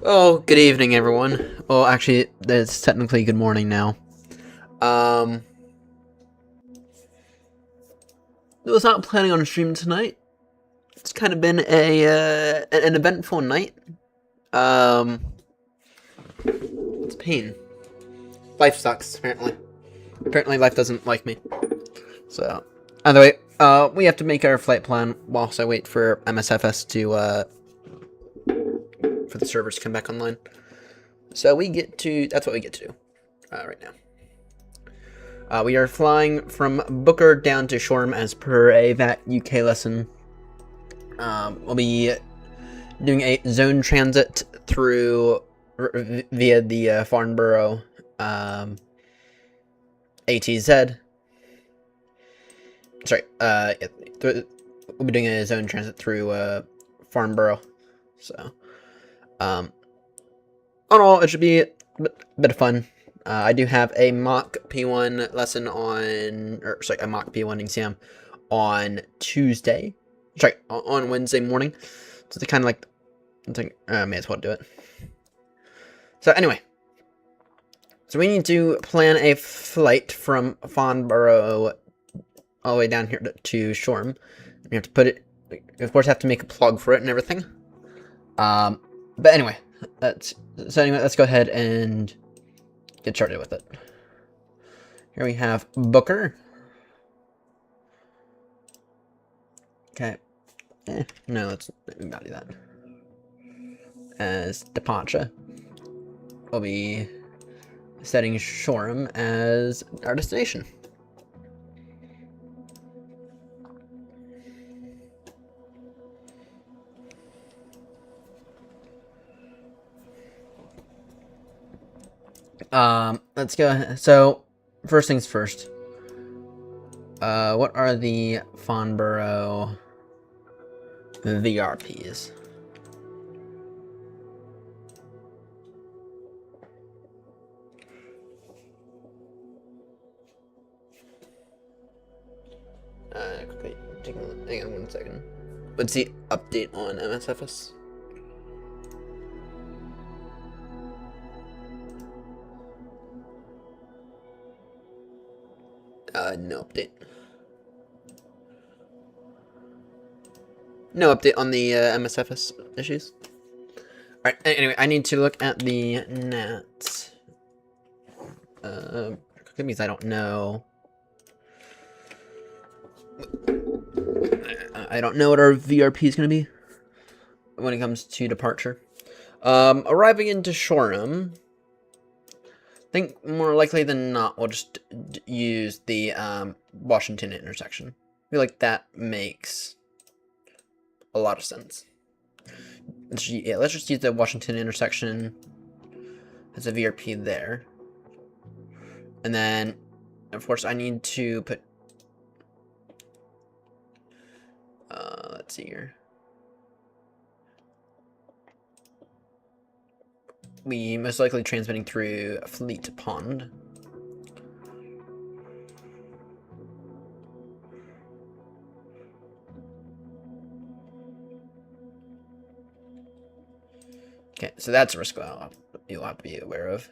Oh, good evening, everyone. Well, actually, it's technically good morning now. I was not planning on streaming tonight. It's kind of been an eventful night. Um, it's pain. Life sucks. Apparently, life doesn't like me. So, either way, we have to make our flight plan whilst I wait for MSFS to for the servers to come back online. So that's what we get to do right now. We are flying from Booker down to Shoreham as per a VAT UK lesson. We'll be doing a zone transit through via the Farnborough ATZ. Sorry, we'll be doing a zone transit through Farnborough. So, all in all, it should be a bit of fun. I do have a mock P1 lesson a mock P1 exam on Tuesday. Sorry, on Wednesday morning. So they kind of like, I think, may as well do it. So anyway, so we need to plan a flight from Farnborough all the way down here to Shoreham. We have to put it, of course, have to make a plug for it and everything. But anyway, let's go ahead and get started with it. Here we have Booker. Okay. No, let's not do that. As departure, we'll be setting Shoreham as our destination. Let's go. So, first things first. What are the Farnborough VRPs? Quickly, hang on 1 second. What's the update on MSFS? No update. No update on the MSFS issues. Alright, anyway, I need to look at the NATs. Because I don't know. I don't know what our VRP is going to be when it comes to departure. Arriving into Shoreham, I think more likely than not we'll just use the Washington intersection. I feel like that makes a lot of sense. Let's just use the Washington intersection as a VRP there. And then, of course, I need to put... let's see here. We most likely transmitting through Fleet Pond. Okay, so that's a risk you'll have to be aware of.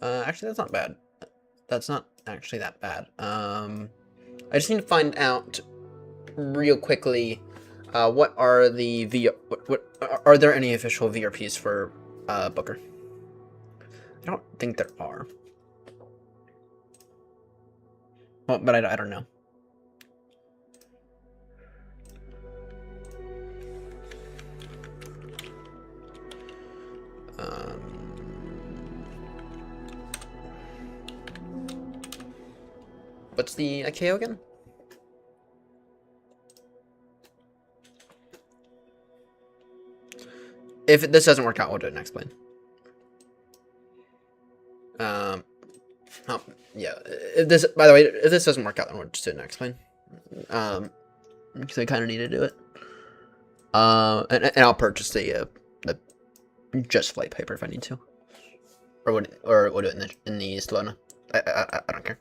Actually, that's not bad. That's not actually that bad. I just need to find out real quickly what are the are there any official VRPs for Booker? I don't think there are. Well, but I don't know. What's the ICAO again? If this doesn't work out, we'll do it next plane. Oh, yeah. If this, by the way, if this doesn't work out, then we'll just do it next plane. Because I kind of need to do it. And I'll purchase the just flight paper if I need to, or we'll do it in the Solana. I don't care.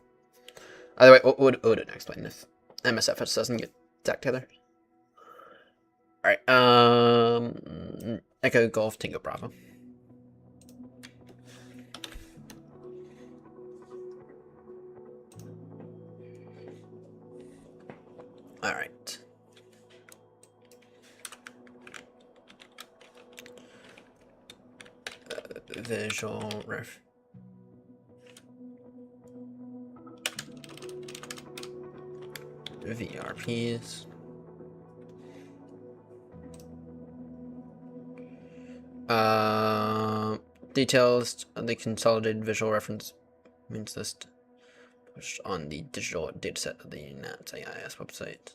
Either way, we'll do it next plane if MSFS doesn't get stacked together. Alright, Echo Golf Tango Bravo. All right. Visual ref. VRPs. Details on the consolidated visual reference means list pushed on the digital dataset of the NATS website.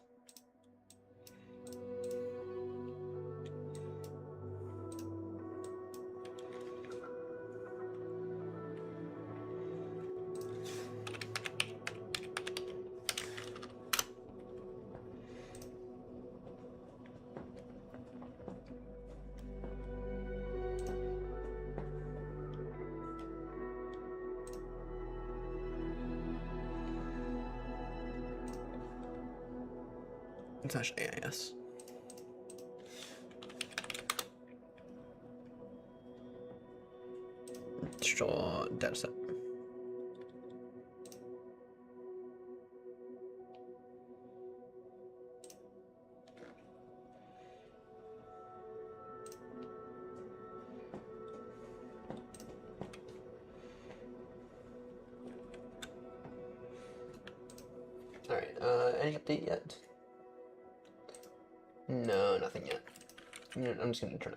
Slash AIS. Digital dataset. All right. Any update yet? No, nothing yet. I'm just gonna turn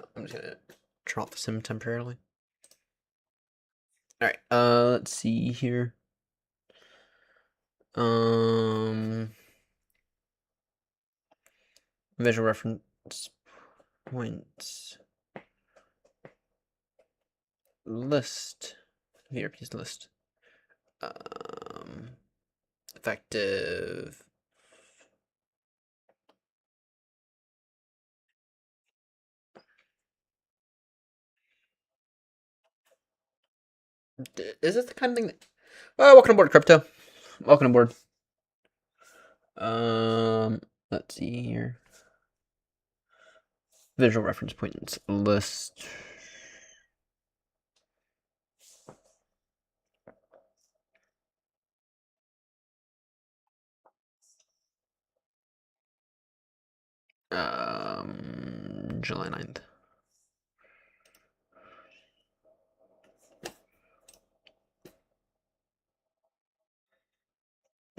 off the sim temporarily. All right. Let's see here. Visual reference points list. VRP's list. Effective. Is this the kind of thing that... Oh, welcome aboard, Crypto. Welcome aboard. Let's see here. Visual reference points list. July 9th.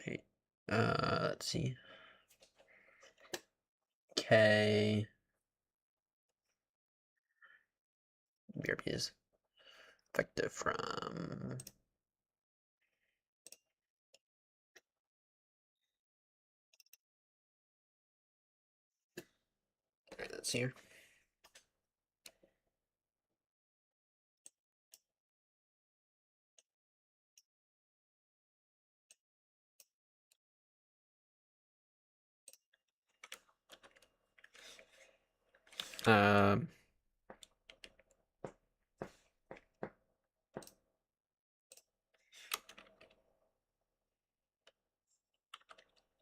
Hey, let's see. K. BRP is effective from... Alright, let's see here.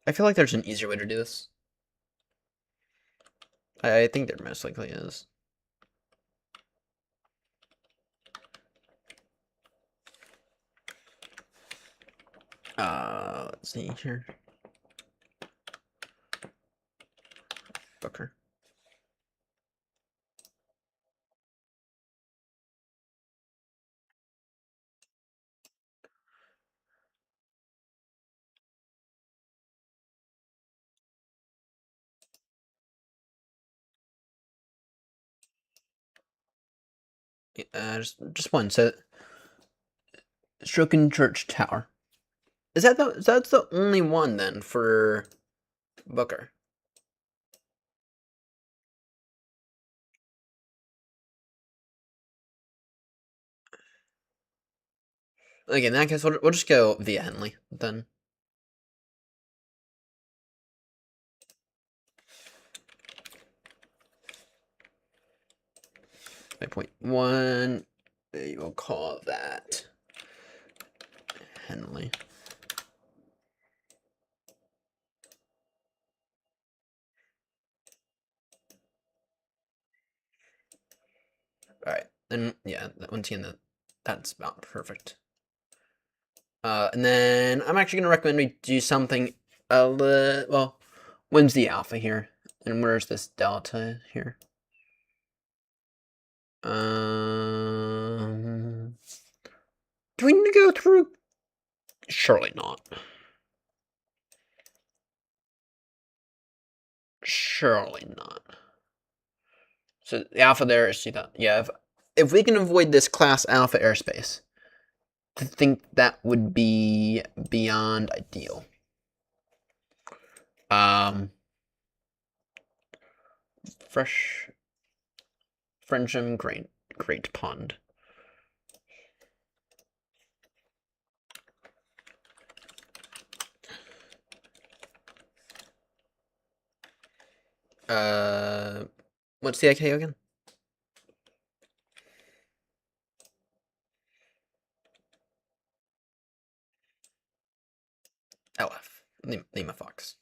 I feel like there's an easier way to do this. I think there most likely is. Let's see here. Booker. Just one. So, Stroken Church Tower. That's the only one then for Booker? Like in that case, we'll just go via Henley then. 5.1. We will call that Henley. Alright, then, yeah, once again, that's about perfect. And then I'm actually going to recommend we do something well, when's the alpha here? And where's this delta here? Do we need to go through? Surely not. Surely not. So the alpha there is yeah. If we can avoid this class alpha airspace, I think that would be beyond ideal. Frensham Great Pond. What's the IK again? LF. Lima Fox.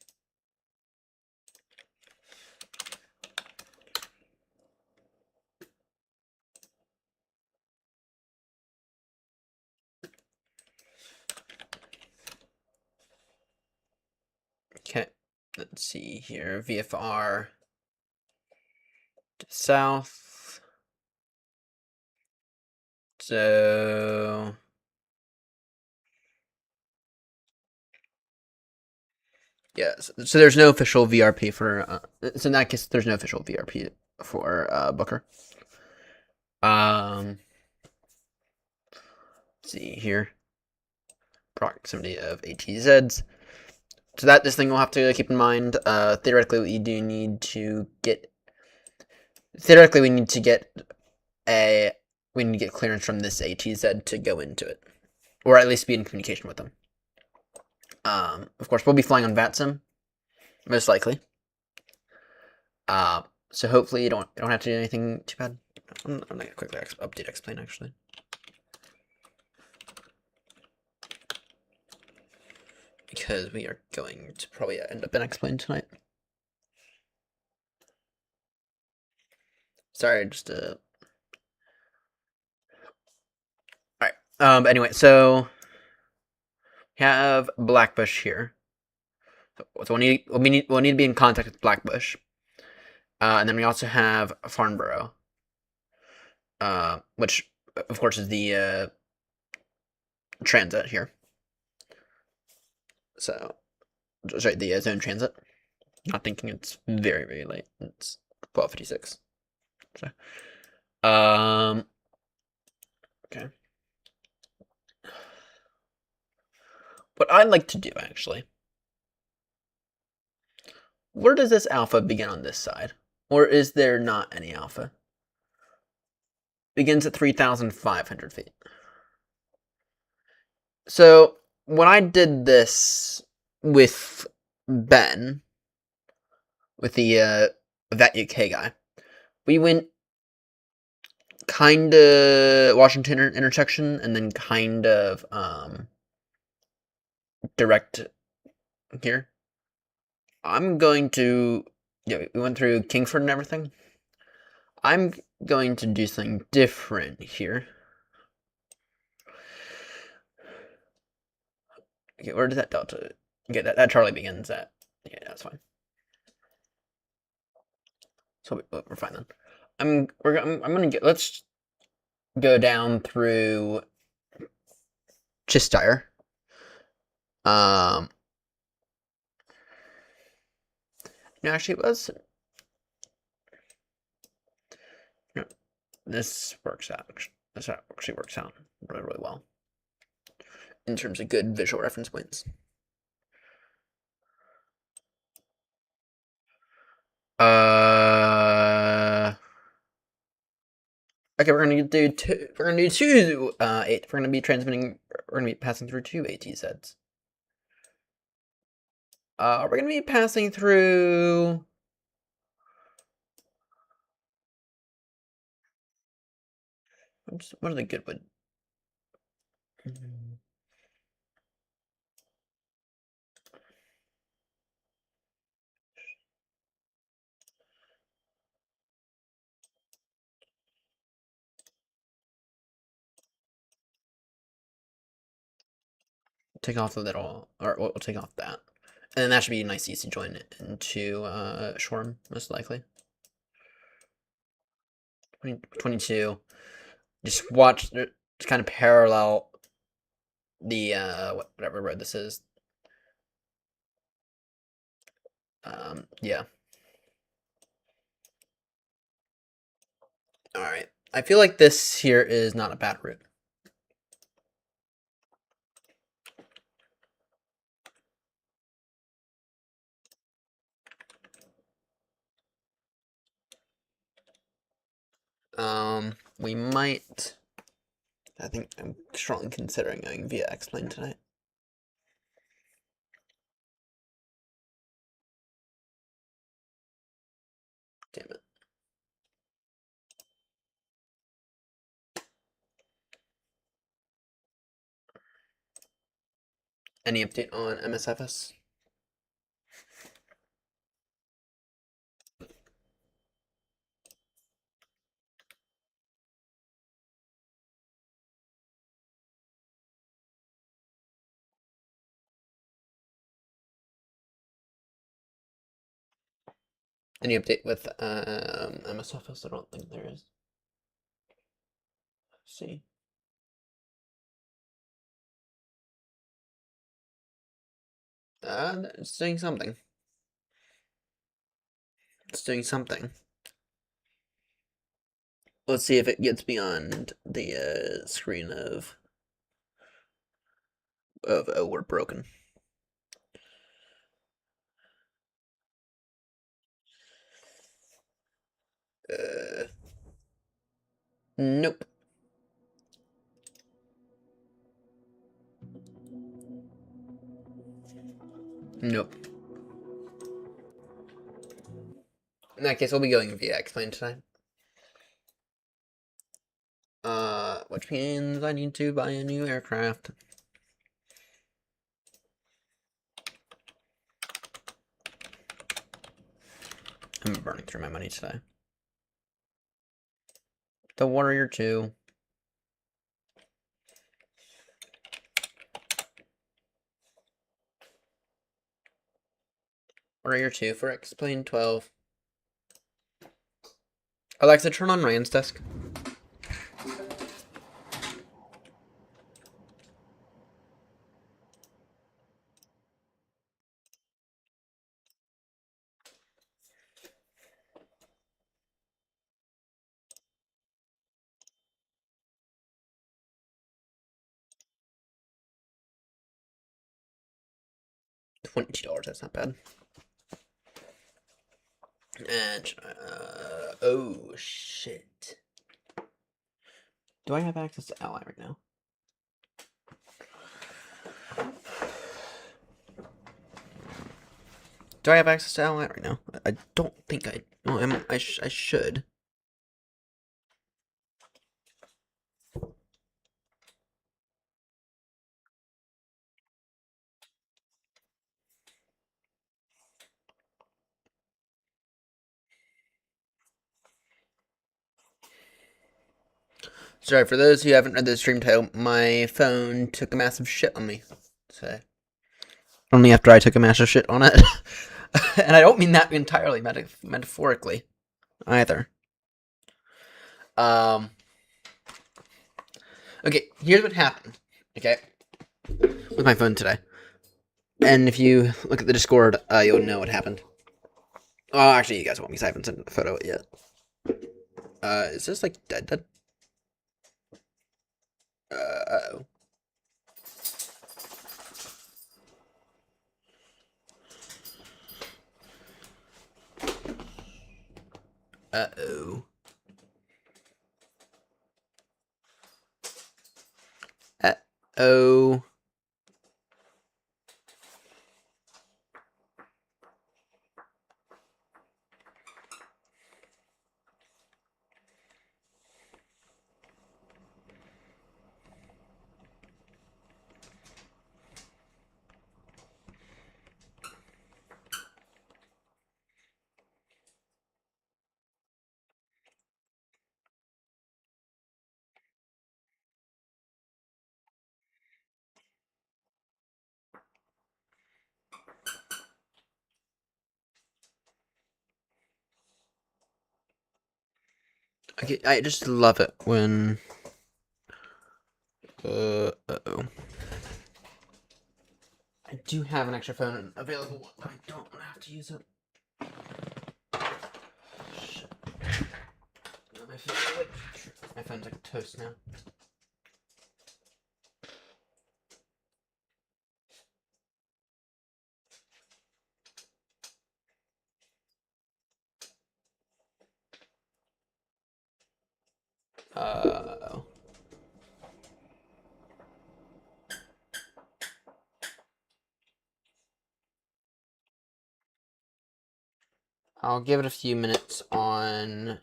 Okay, let's see here. VFR to south. So yeah, so there's no official VRP for. So in that case, there's no official VRP for Booker. Let's see here. Proximity of ATZs. So that this thing we'll have to keep in mind. Theoretically, we do need to get. Theoretically, we need to get clearance from this ATZ to go into it, or at least be in communication with them. Of course, we'll be flying on VATSIM, most likely. So hopefully you don't have to do anything too bad. I'm gonna quickly update explain actually. Because we are going to probably end up in explain tonight. Sorry, just Alright. But anyway, so we have Blackbush here. So we'll need to be in contact with Blackbush. And then we also have Farnborough. Which of course is the transit here. So sorry, the zone transit. Not thinking it's very, very late. It's 12:56. So okay. What I'd like to do, actually, where does this alpha begin on this side? Or is there not any alpha? Begins at 3,500 feet. So, when I did this with Ben, with the Vet UK guy, we went kind of Washington intersection and then kind of direct here. I'm going to, yeah, we went through Kingford and everything. I'm going to do something different here. Okay, where does that delta? Okay, that Charlie begins at. Yeah, that's fine. So we're fine then. I'm gonna get. Let's go down through Chistire. No, actually, it was. No, this works out. This actually works out really, really well in terms of good visual reference points. Okay, we're gonna do two. We're gonna do two. We're gonna be transmitting. We're gonna be passing through two ATZs. We're gonna be passing through. What are the good ones? take off the little, or we'll take off that. And then that should be a nice easy join into Shoreham, most likely. 22. Just watch, just kind of parallel the, whatever road this is. Yeah. Alright. I feel like this here is not a bad route. We might. I think I'm strongly considering going via X-Plane tonight. Damn it. Any update on MSFS? Any update with MSFS? I don't think there is. Let's see. It's doing something. It's doing something. Let's see if it gets beyond the screen of oh, we're broken. Nope. Nope. In that case, we'll be going via X-Plane tonight. Which means I need to buy a new aircraft. I'm burning through my money today. The Warrior 2. Warrior 2 for X-Plane 12. Alexa, turn on Ryan's desk. $22, that's not bad. And, oh, shit. Do I have access to Ally right now? Do I have access to Ally right now? I don't think I. Well, I should. Sorry, for those who haven't read the stream title, my phone took a massive shit on me today. Only after I took a massive shit on it. And I don't mean that entirely metaphorically either. Okay, here's what happened. Okay, with my phone today. And if you look at the Discord, you'll know what happened. Oh, actually, you guys won't because I haven't sent a photo yet. Is this like dead? Uh-oh. Uh-oh. Uh-oh. I just love it when. Uh-oh. I do have an extra phone available, but I don't have to use it. Shit. My phone's like toast now. Uh-oh. I'll give it a few minutes on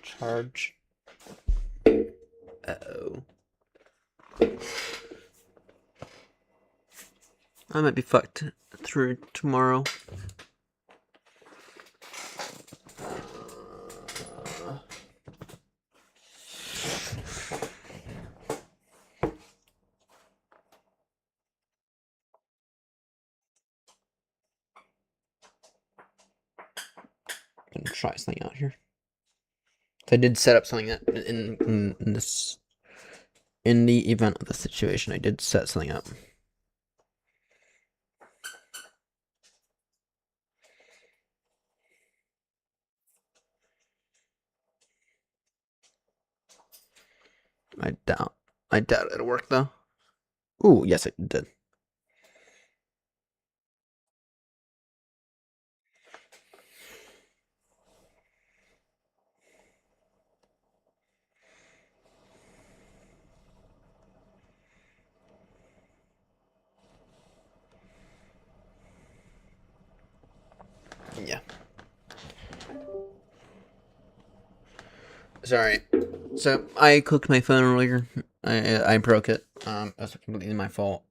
charge. Uh-oh. I might be fucked through tomorrow. Gonna try something out here. So I did set up something that in this in the event of the situation, I did set something up. I doubt it'll work though. Ooh, yes, it did. Yeah. Sorry. So I cooked my phone earlier. I broke it. That's completely my fault.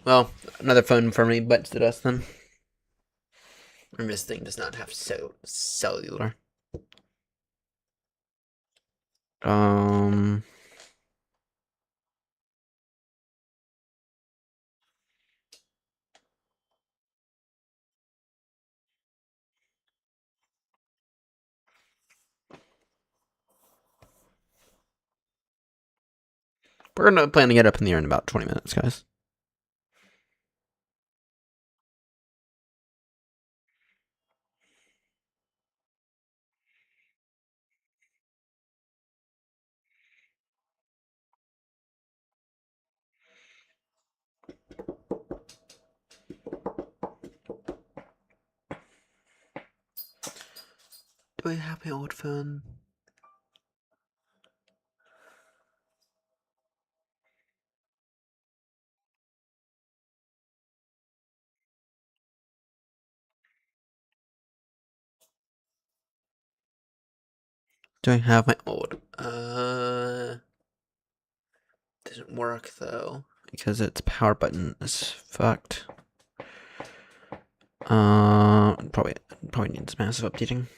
Well, another phone for me bites the dust then. And this thing does not have cellular. Um. We're gonna plan to get up in the air in about 20 minutes, guys. Do I have my old phone? Do I have my old? Doesn't work though because its power button is fucked. Probably needs massive updating.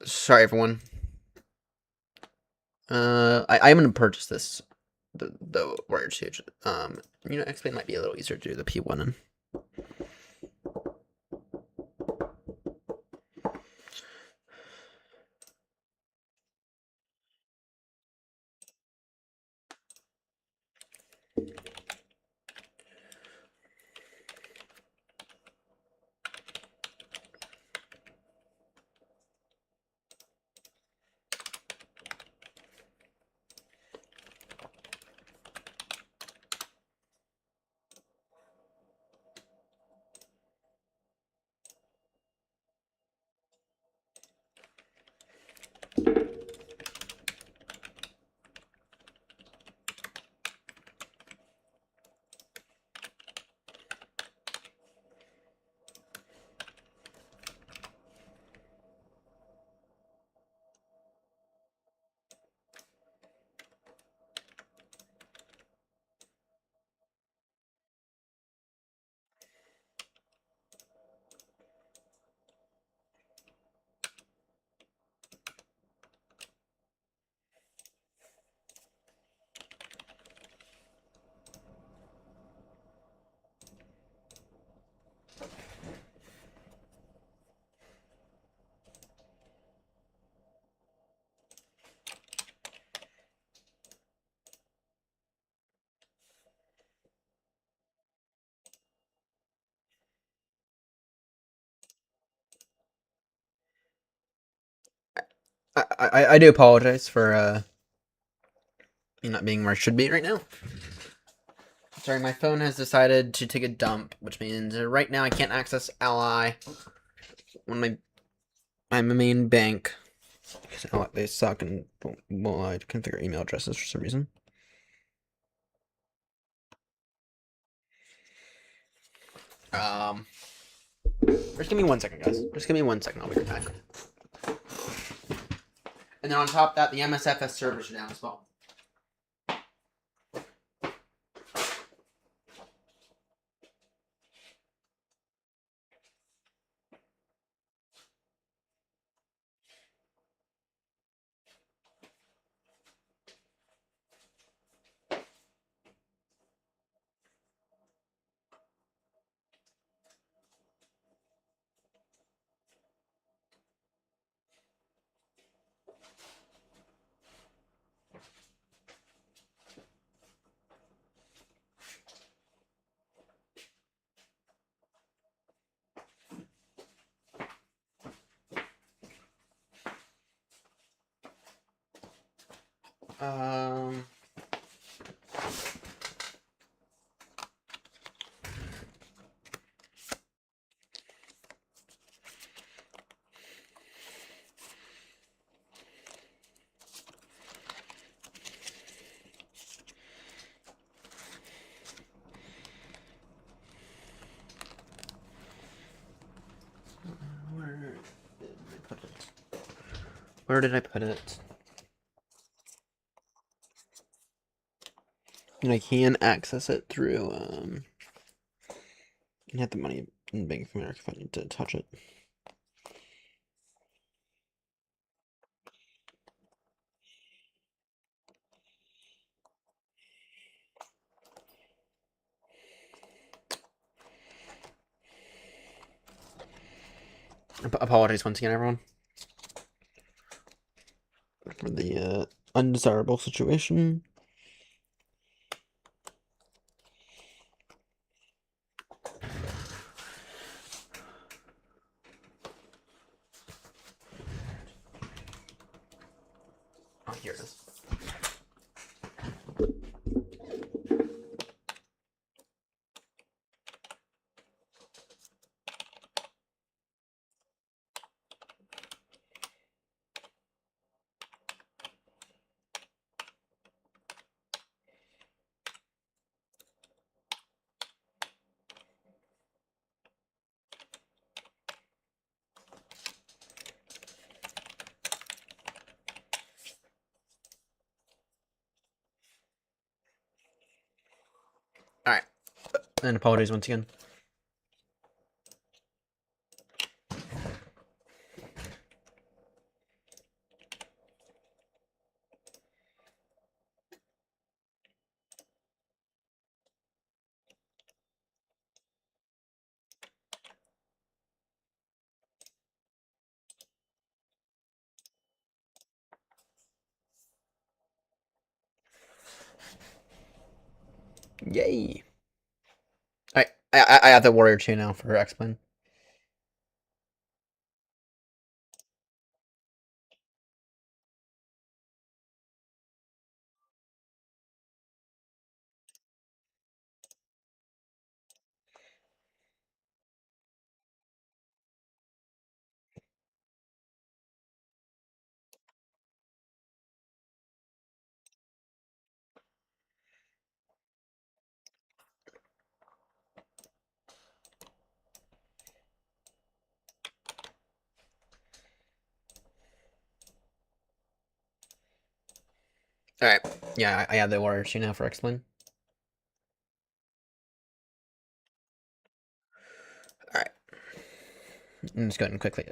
Sorry, everyone. I'm gonna purchase this, the Warrior 2. X-Blade might be a little easier to do the P1 in. I do apologize for me not being where I should be right now. Sorry, my phone has decided to take a dump, which means right now I can't access Ally on my main bank because Ally, they suck and won't allow you to configure email addresses for some reason. Just give me 1 second, guys. Just give me 1 second. I'll be right back. And then on top of that, the MSFS servers are down as well. Um. Where did I put it? And I can access it through, I have the money in Bank of America if I need to touch it. Apologies once again, everyone, for the undesirable situation. Oh, here it is. Alright. And apologies once again. Yay. Alright, I have the Warrior 2 now for X-Men. Alright, yeah, I have the Warrior 2 now for X-Men. Alright. I'm just going to quickly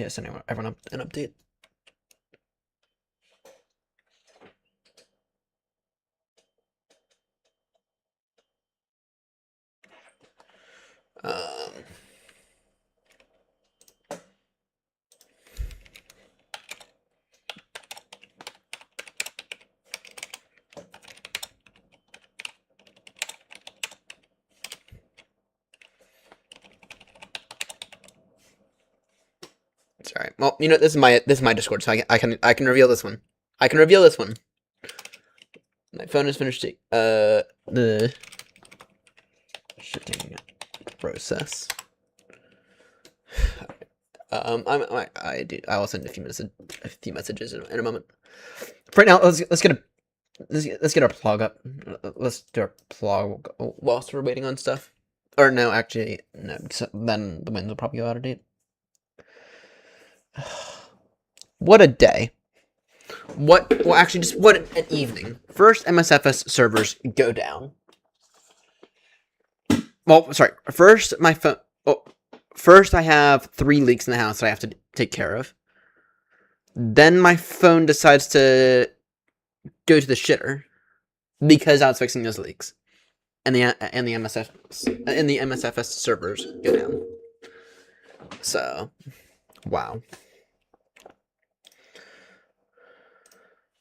send everyone an update. Um, Alright. Well, you know, this is my Discord, so I can reveal this one. I can reveal this one. My phone is finished the shitting process. I will send a few messages in a moment. For right now, let's get our plug up. Let's do our plug whilst we're waiting on stuff. Or no, actually, no, because then the winds will probably go out of date. What a day. Well, actually, just what an evening. First, MSFS servers go down. Well, sorry. First, my phone. Oh, first, I have 3 leaks in the house that I have to take care of. Then my phone decides to go to the shitter because I was fixing those leaks, and the MSFS servers go down. So, wow.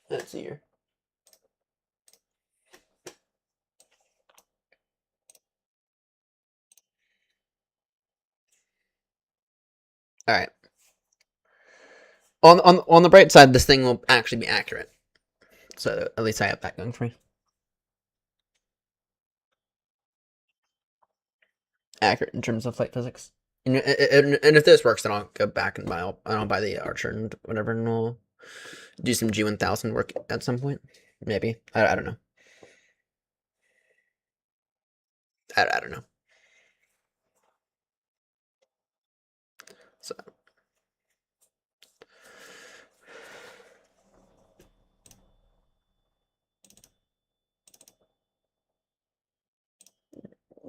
Let's see here. All right. On the bright side, this thing will actually be accurate. So at least I have that going for me. Accurate in terms of flight physics. And if this works, then I'll go back and I'll buy the Archer and whatever, and we'll do some G1000 work at some point. Maybe. I don't know. I don't know. So.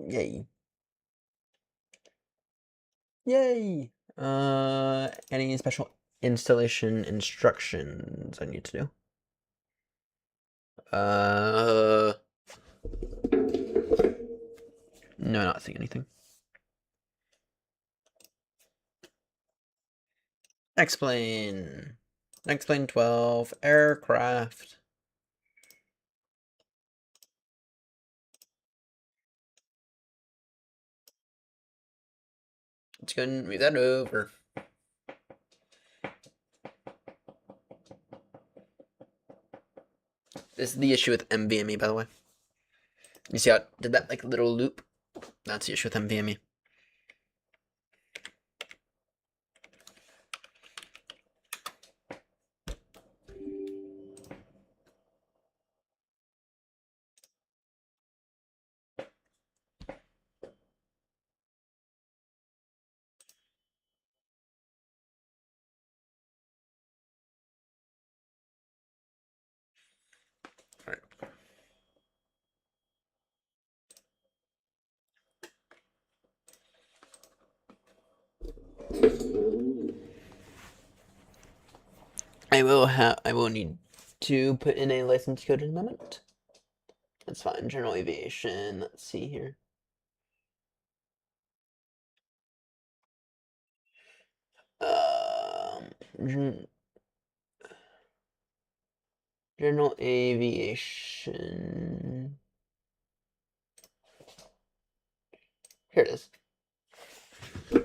Yay. Yay! Any special installation instructions I need to do? No, not seeing anything. Explain. Explain 12. Aircraft. Let's go and move that over. This is the issue with NVMe, by the way. You see how it did that like little loop? That's the issue with NVMe. Alright. I will need to put in a license code in a moment. That's fine. General aviation. Let's see here. General aviation. Here it is.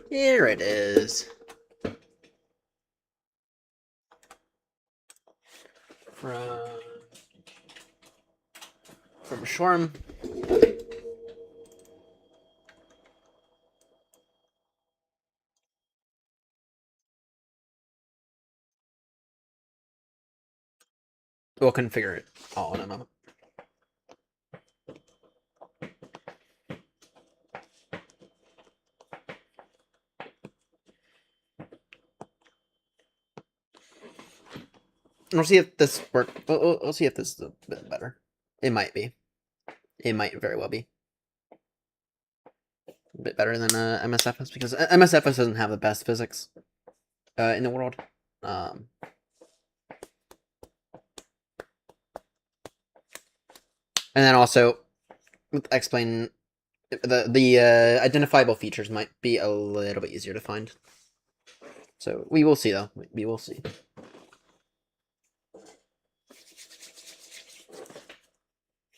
Here it is. From Shoreham. We'll configure it all in a moment. We'll see if this works. We'll see if this is a bit better. It might be. It might very well be. A bit better than MSFS, because MSFS doesn't have the best physics in the world. And then also, explain the identifiable features might be a little bit easier to find. So we will see, though. We will see.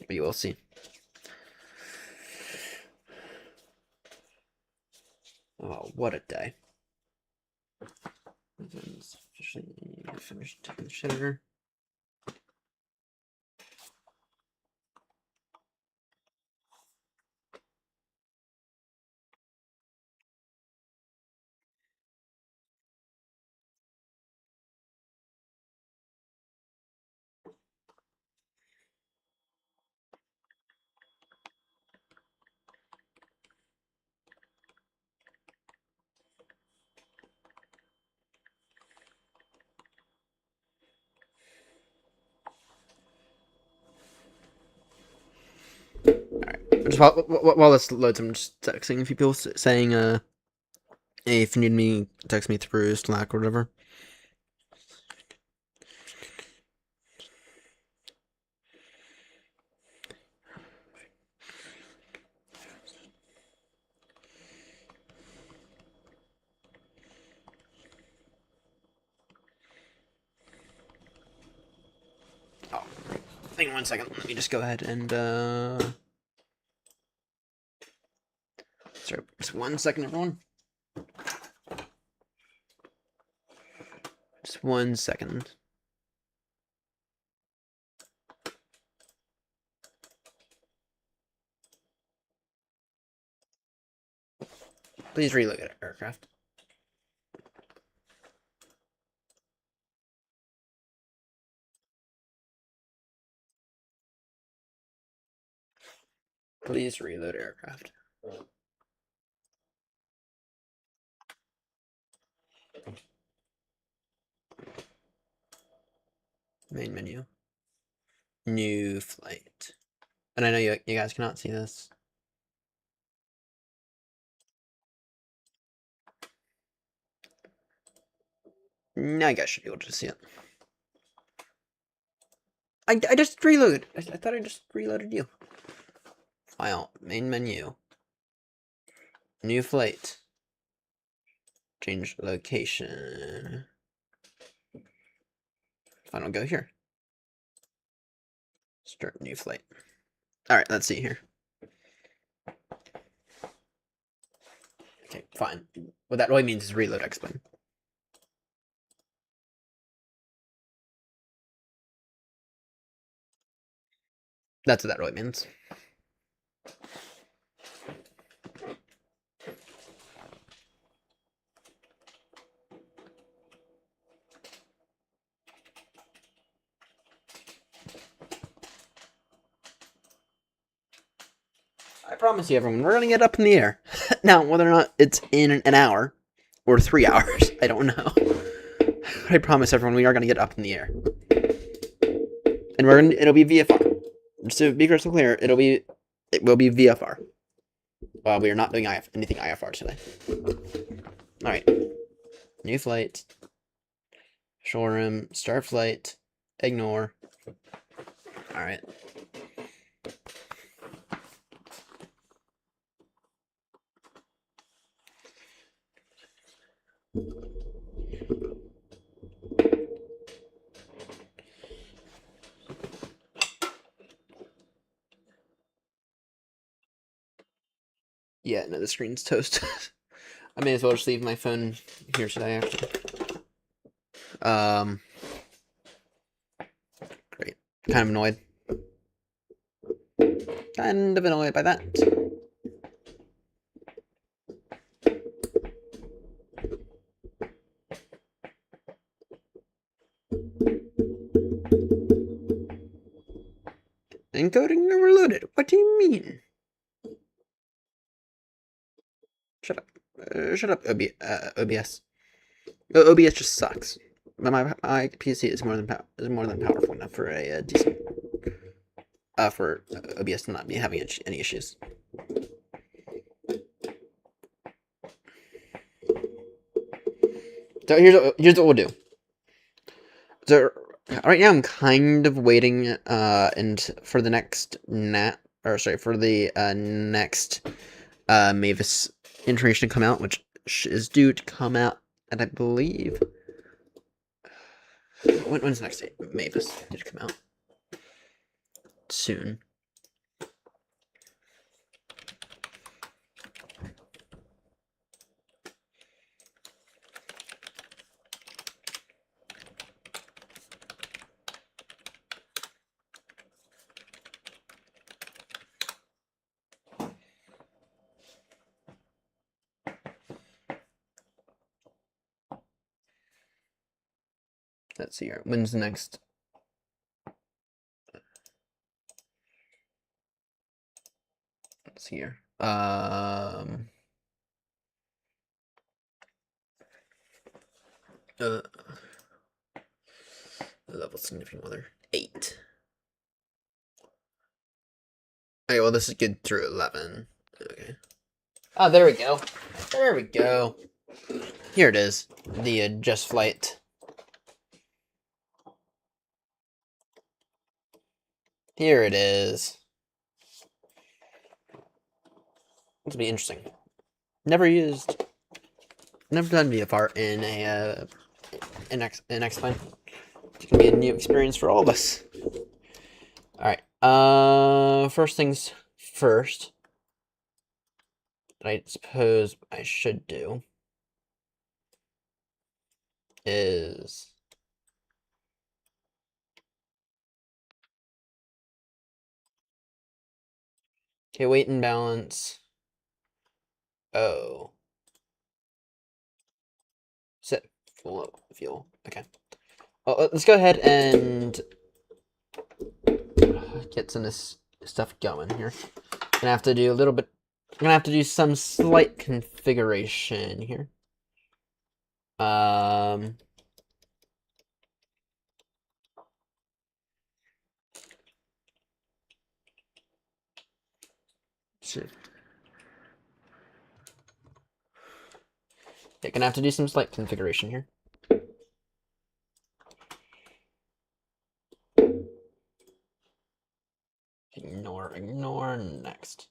We will see. Oh, what a day. Officially finished taking the shitter. Alright. Just while this loads, I'm just texting a few people saying, hey, if you need me, text me through Slack or whatever. Oh, hang on 1 second. Let me just go ahead and, sorry, just 1 second, everyone. Just 1 second. Please reload aircraft. Please reload aircraft. Main menu. New flight. And I know you guys cannot see this. Now you guys should be able to see it. I just reloaded. I thought I just reloaded you. File. Main menu. New flight. Change location. Final go here. Start new flight. Alright, let's see here. Okay, fine. What that really means is reload explain. That's what that really means. I promise you, everyone, we're gonna get up in the air. Now, whether or not it's in an hour or 3 hours, I don't know. I promise everyone, we are gonna get up in the air, and it'll be VFR. Just to be crystal clear, it will be VFR. We are not doing anything IFR today. All right, new flight, Shoreham, start flight, ignore. All right. Yeah, no, the screen's toast. I may as well just leave my phone here today, actually. Great. Kind of annoyed. Kind of annoyed by that. Encoding overloaded. What do you mean? Shut up. Shut up, OBS. OBS just sucks. But my PC is more than powerful enough for a decent for OBS to not be having any issues. So here's what we'll do. So right now I'm kind of waiting and for the next next Mavis information to come out, which is due to come out, and I believe when's the next date? Mavis did come out soon. Let's see here. When's the next? Let's see here. Level significant other 8. Okay, well this is good through 11. Okay. Oh, there we go. There we go. Here it is. The just flight. Here it is. This will be interesting. Never done VFR in an X-Plane. It's gonna be a new experience for all of us. All right. First things first. I suppose I should do is okay. Weight and balance. Oh. Set full fuel. Okay. Well, let's go ahead and get some of this stuff going here. Gonna have to do a little bit. I'm gonna have to do some slight configuration here. Shit. Yeah, gonna have to do some slight configuration here. Ignore, next.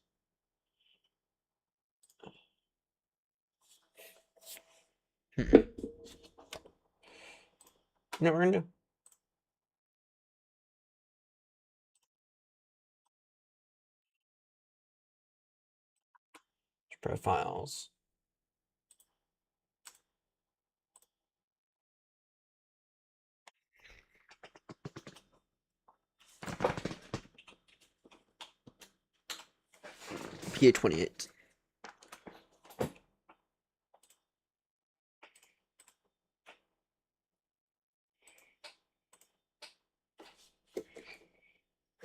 You know what we're gonna do? Profiles. PA28.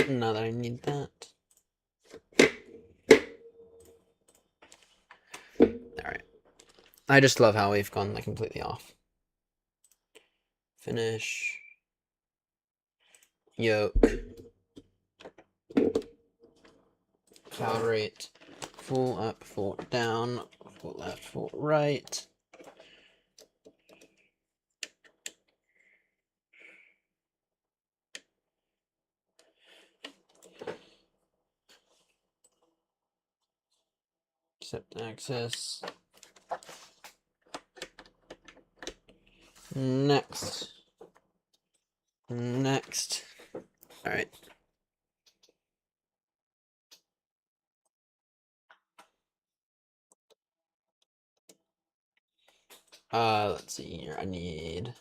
Now that I need that. Alright. I just love how we've gone like completely off. Finish. Yoke. Calibrate. Full up, full down, full left, full right. Accept access. Next. Next. All right. Let's see here. I need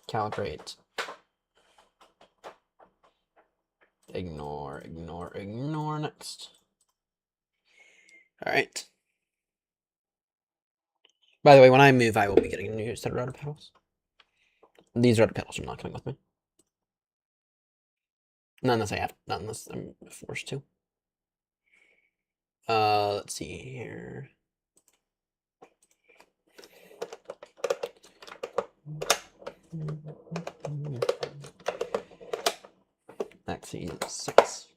calibrate. Ignore next. All right. By the way, when I move, I will be getting a new set of rudder pedals. These rudder pedals are not coming with me. Not unless I'm forced to. Let's see here. Axis 6.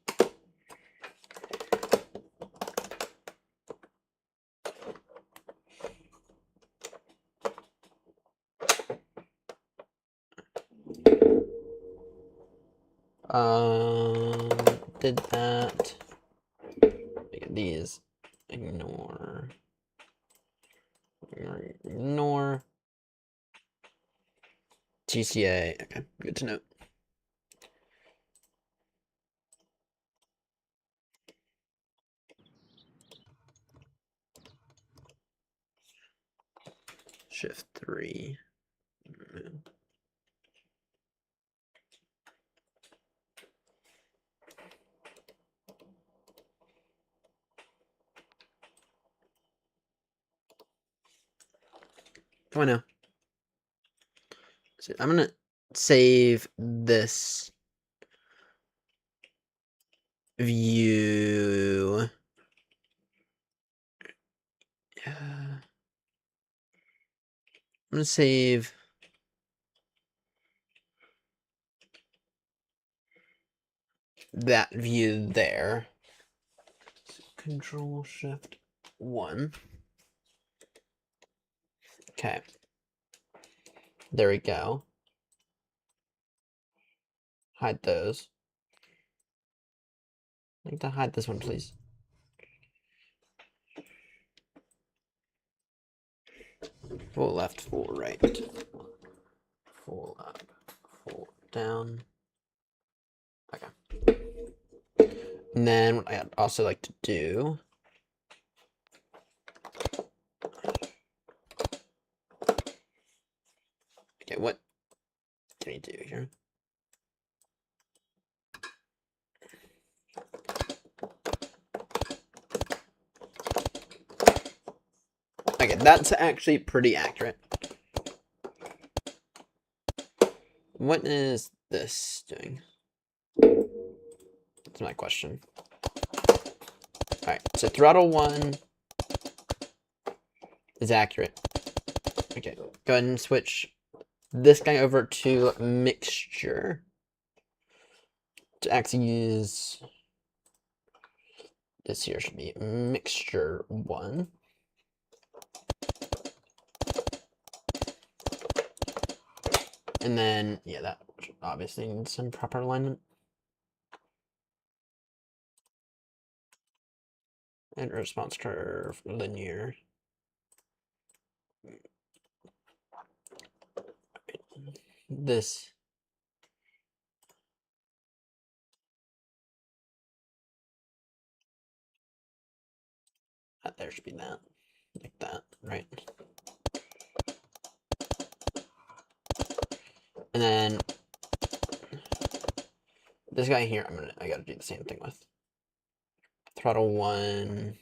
Did that. These. Ignore. GCA. Okay, good to know. Shift 3. Come on now. So I'm gonna save this view. I'm gonna save that view there. Control Shift 1. Okay. There we go. Hide those. I need to hide this one, please. Full left, full right. Full up, full down. Okay. And then what I'd also like to do okay, what can you do here? Okay, that's actually pretty accurate. What is this doing? That's my question. Alright, so throttle 1 is accurate. Okay, go ahead and switch this guy over to mixture. To actually use this here should be mixture 1. And then, yeah, that obviously needs some proper alignment. And response curve linear. This. There should be that. Like that, right? And then this guy here, I gotta do the same thing with. Throttle 1.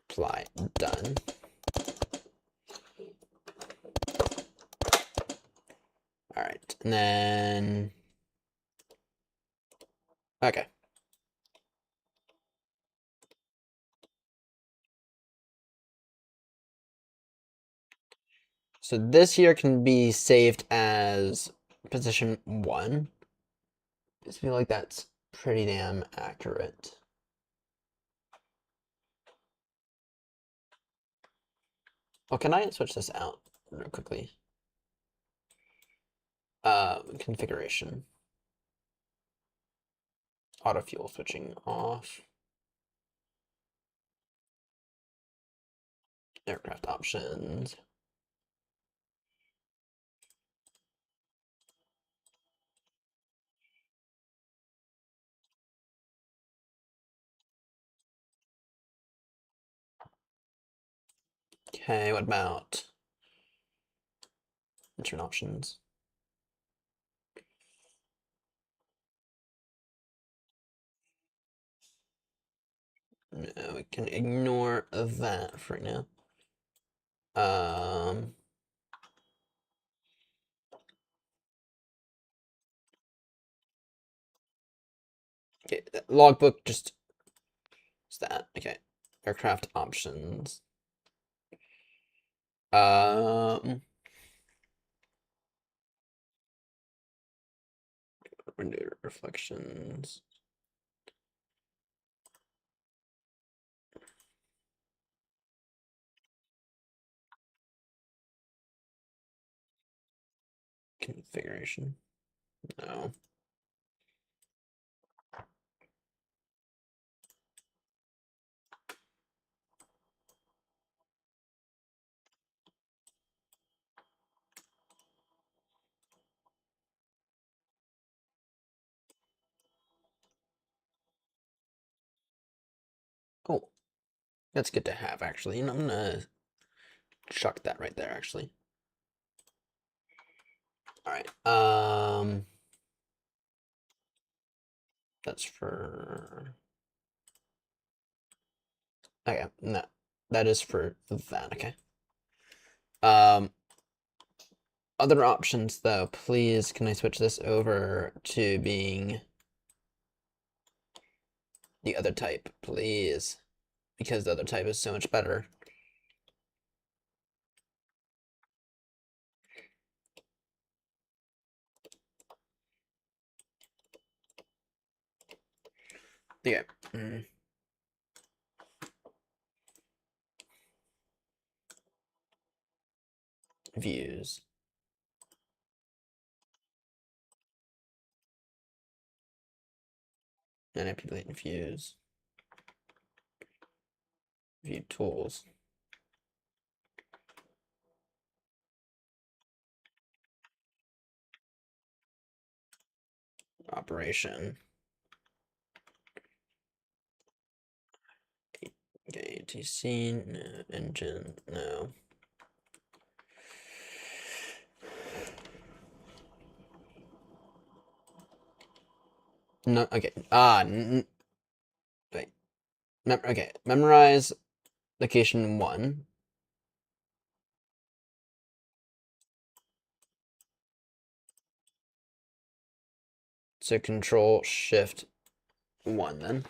Apply, done. All right, and then, okay. So this here can be saved as position 1. I just feel like that's pretty damn accurate. Oh, can I switch this out real quickly? Configuration. Auto fuel switching off. Aircraft options. Okay, what about intern options? No, we can ignore that for now. Okay, logbook just is that. Okay, aircraft options. Window reflections. Configuration. No. Oh, that's good to have actually. And I'm gonna chuck that right there actually. All right. That's for. Okay, no, that is for that. Okay. Um, Other options though, please. Can I switch this over to being the other type, please? Because the other type is so much better. Okay. Views. Manipulate and views. View tools. Operation. Okay, ATC, no. Engine, no. No, okay. Wait. Okay, memorize location 1. So Control Shift 1 then.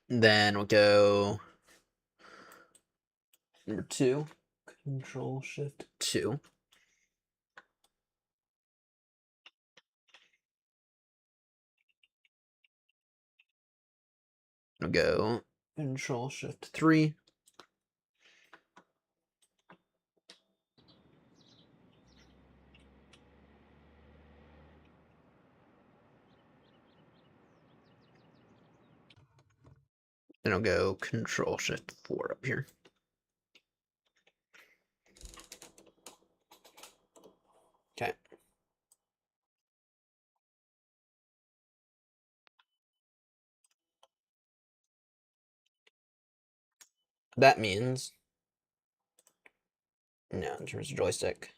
Then we'll go number 2. Control Shift 2. We'll go Control Shift 3. Then I'll go Control Shift 4 up here. Okay. That means, no, in terms of joystick,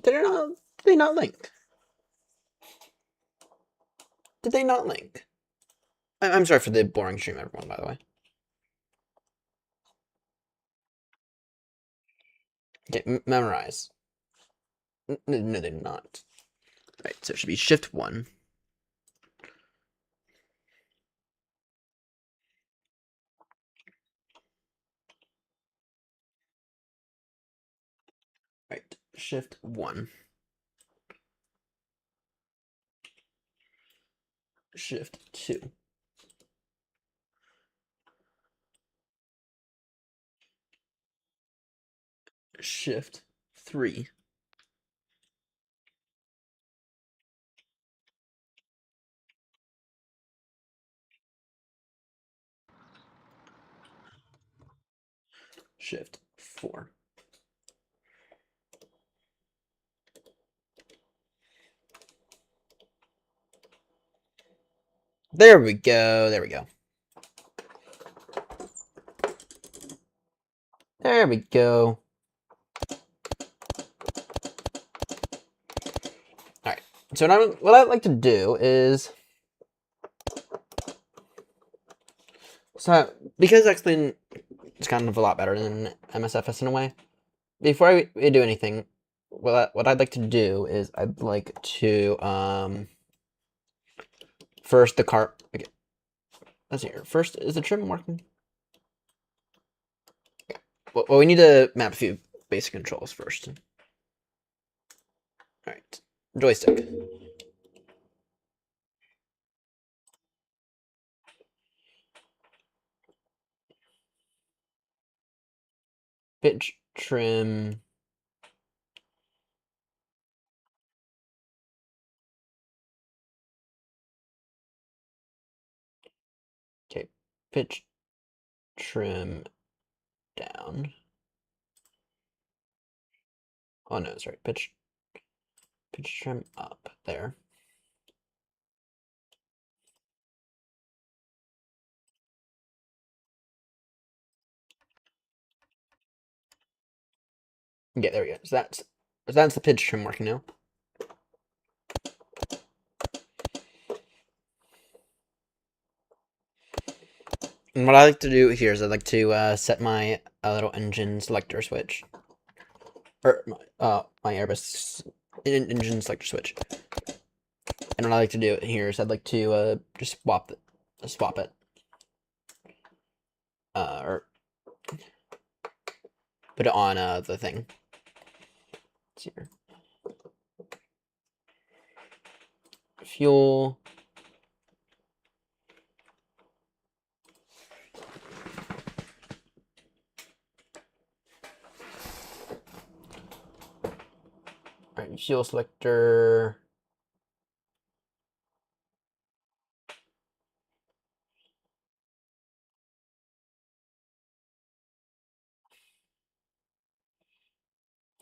did they not link? Did they not link? I'm sorry for the boring stream, everyone, by the way. Okay, memorize. No, they did not. Right, so it should be Shift 1. Right, Shift 1. Shift 2. Shift 3. Shift 4. There we go. There we go. There we go. All right. So what I'd like to do is, so because X-Plane is kind of a lot better than MSFS in a way. Before we do anything, what I'd like to do is I'd like to first the car. Okay, let's see here. First, is the trim working? Okay. Well, we need to map a few basic controls first. All right, joystick. Pitch, trim. pitch trim down. Oh no, sorry, pitch trim up there. Yeah, there we go. So that's the pitch trim working now. And what I like to do here is I like to set my little engine selector switch, or my Airbus engine selector switch. And what I like to do here is I'd like to just swap it, or put it on the thing. Let's see here. Fuel. Alright, fuel selector.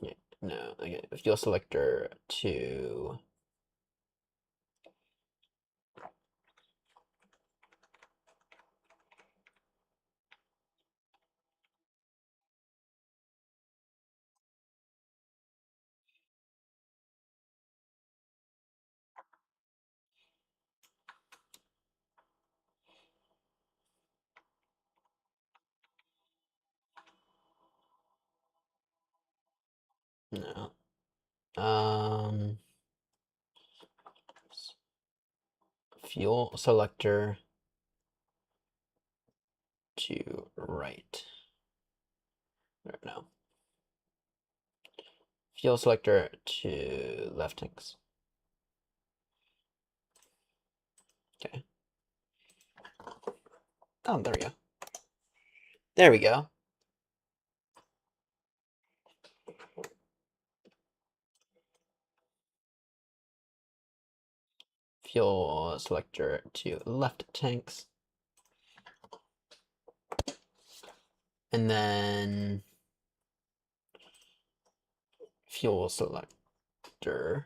Yeah, no, okay, fuel selector to no. Fuel selector to right. No. Fuel selector to left tanks. Okay. Oh, there we go. There we go. Fuel selector to left tanks. And then fuel selector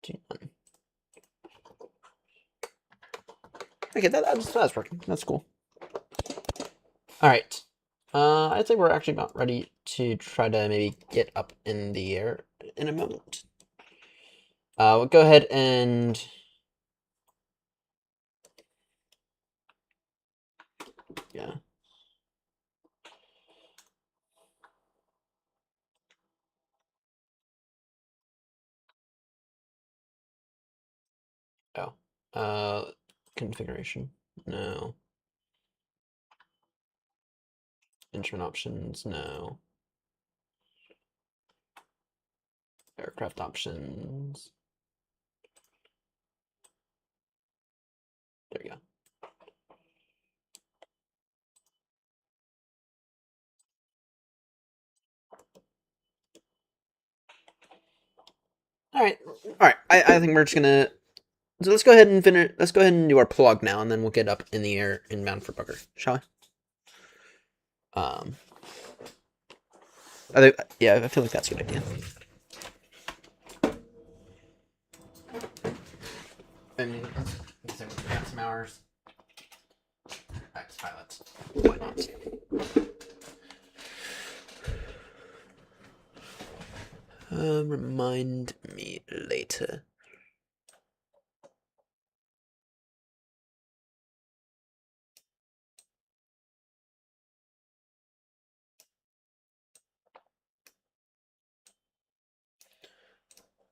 to none. Okay, that's working. That's cool. All right. I think we're actually about ready to try to maybe get up in the air in a moment. We'll go ahead and yeah. Oh. Configuration. No. Instrument options. No. Aircraft options. There you go. All right. I think we're just gonna. So let's go ahead and finish. Let's go ahead and do our plug now, and then we'll get up in the air inbound for bugger, shall we? Yeah, I feel like that's a good idea. I mean, we got some hours. X pilots. Why not? Remind me later.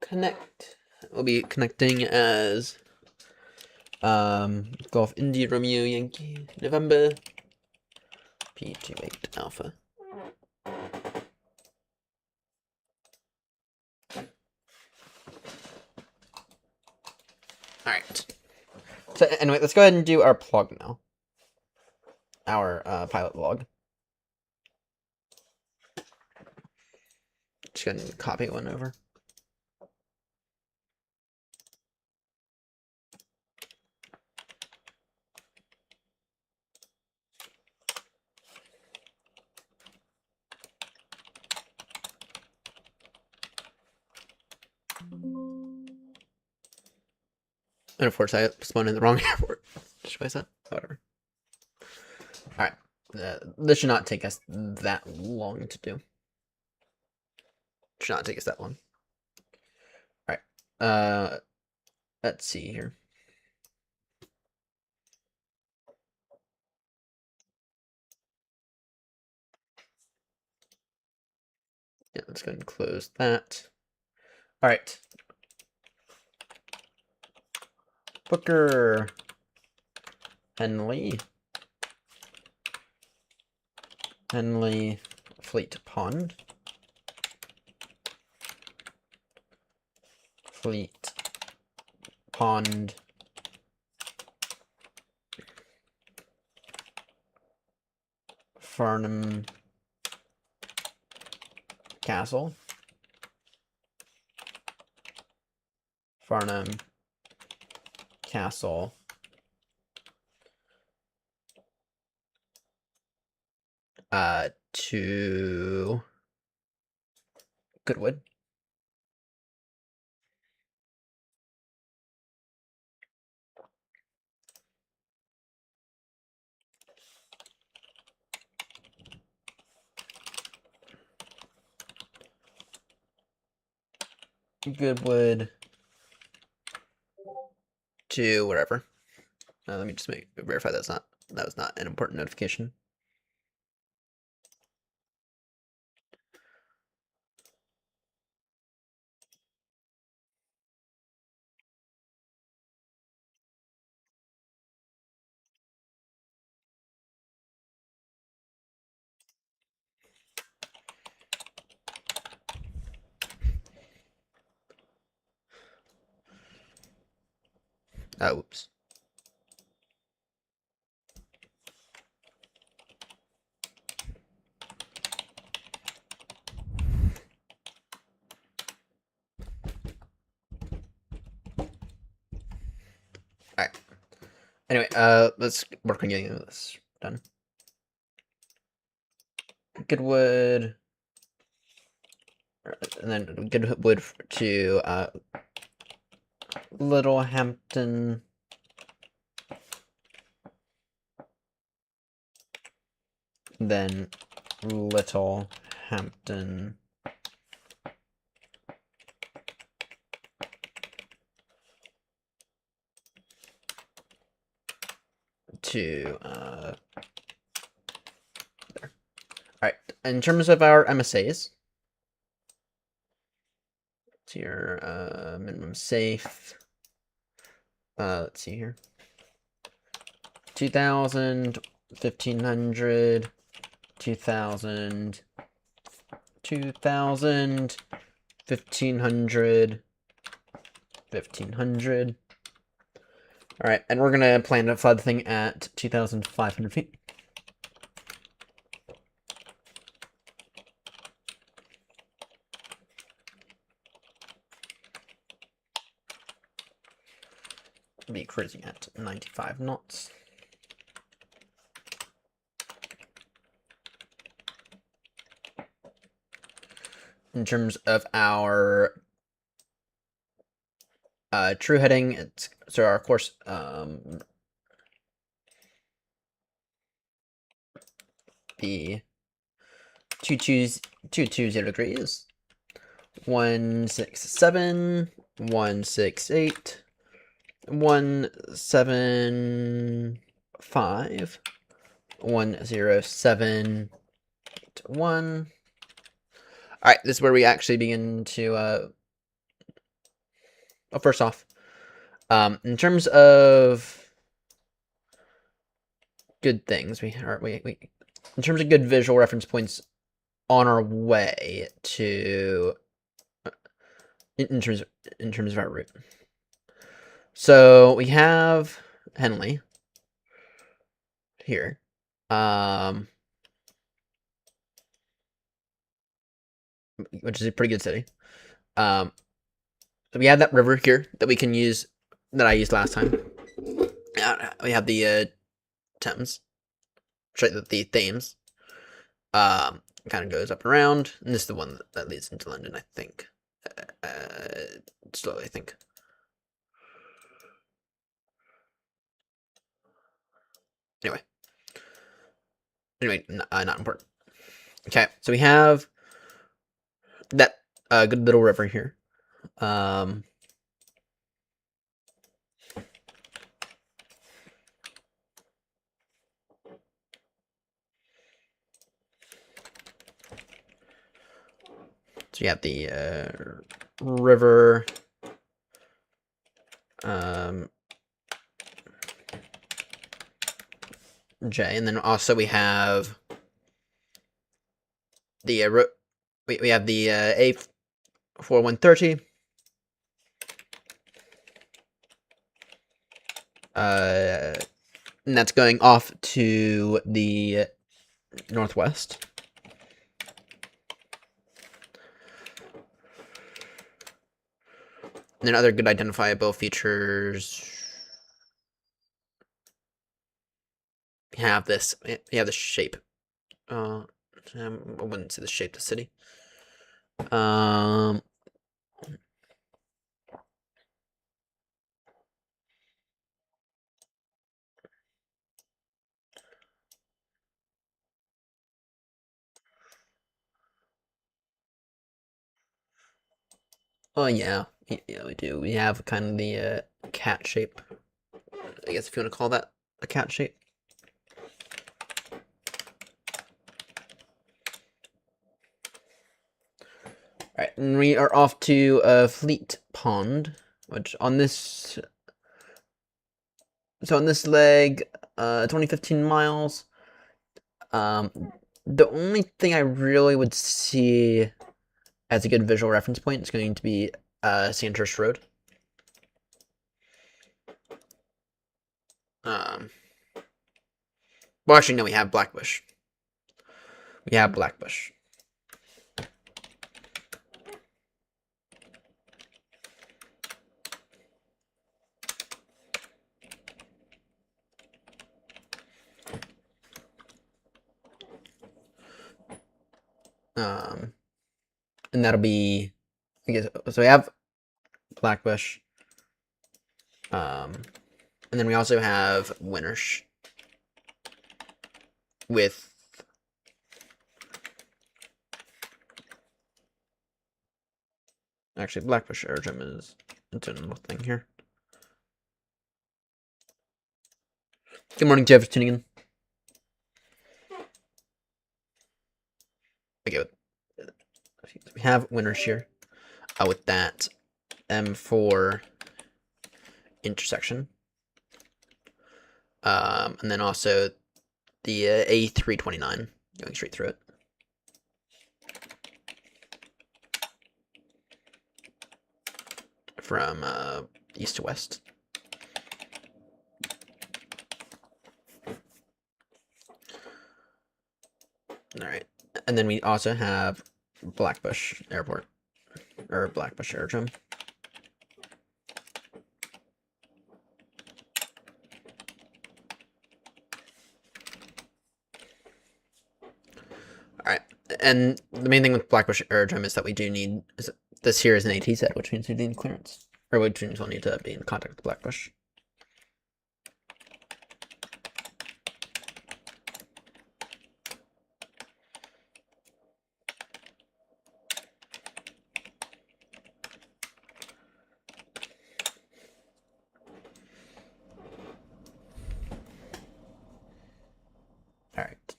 Connect. We'll be connecting as Golf India Romeo Yankee November P28 Alpha. Alright. So anyway, let's go ahead and do our plug now. Our pilot log. Just gonna copy one over. And of course, I spawned in the wrong airport. Should I say? Whatever. Alright. This should not take us that long to do. Should not take us that long. Alright. Let's see here. Yeah, let's go ahead and close that. Alright. Booker. Henley. Fleet Pond. Fleet Pond. Farnham Castle. Farnham Castle. To Goodwood. Goodwood to wherever. Let me just verify that was not an important notification. Oops. Alright. Anyway, let's work on getting this done. Goodwood. And then Goodwood to Littlehampton. Then Littlehampton. To there. Alright, in terms of our MSAs, to your minimum safe. Let's see here. 2,000, 1,500, 2,000, 2,000, 1,500, 1,500. Alright, and we're gonna plan to fly the thing at 2,500 feet. Be cruising at 95 knots. In terms of our true heading, so our course be 220 degrees, 167, 168, 175, 107, 1. All right, this is where we actually begin to. Well, first off, in terms of good things, we in terms of good visual reference points on our way to in terms of our route. So we have Henley here. Which is a pretty good city. So we have that river here that we can use, that I used last time. We have the Thames, sorry, the Thames. Kind of goes up and around, and this is the one that leads into London, I think. Slowly, I think. Anyway, not important. Okay, so we have that good little river here. So you have the river. J, and then also we have the we have the A4130. And that's going off to the northwest. And then other good identifiable features. We have this. We have the shape. I wouldn't say the shape of the city. Oh yeah, we do. We have kind of the cat shape. I guess if you want to call that a cat shape. Alright, and we are off to Fleet Pond, which on this... So on this leg, 15 miles. The only thing I really would see as a good visual reference point is going to be Sandhurst Road. Well, actually, no, we have Blackbush. We have Blackbush. And that'll be, I guess, so we have Blackbush. And then we also have Winnersh with actually Blackbush Aerodrome is it's another thing here. Good morning, Jeff, for tuning in. Okay, we have Winnersh here with that M4 intersection. And then also the A329 going straight through it. From east to west. Alright. And then we also have Blackbush Airport. Or Blackbush Aerodrome. Alright. And the main thing with Blackbush Aerodrome is that we do need this here is an AT set, which means we need clearance. Or which means we'll need to be in contact with Blackbush. Alright.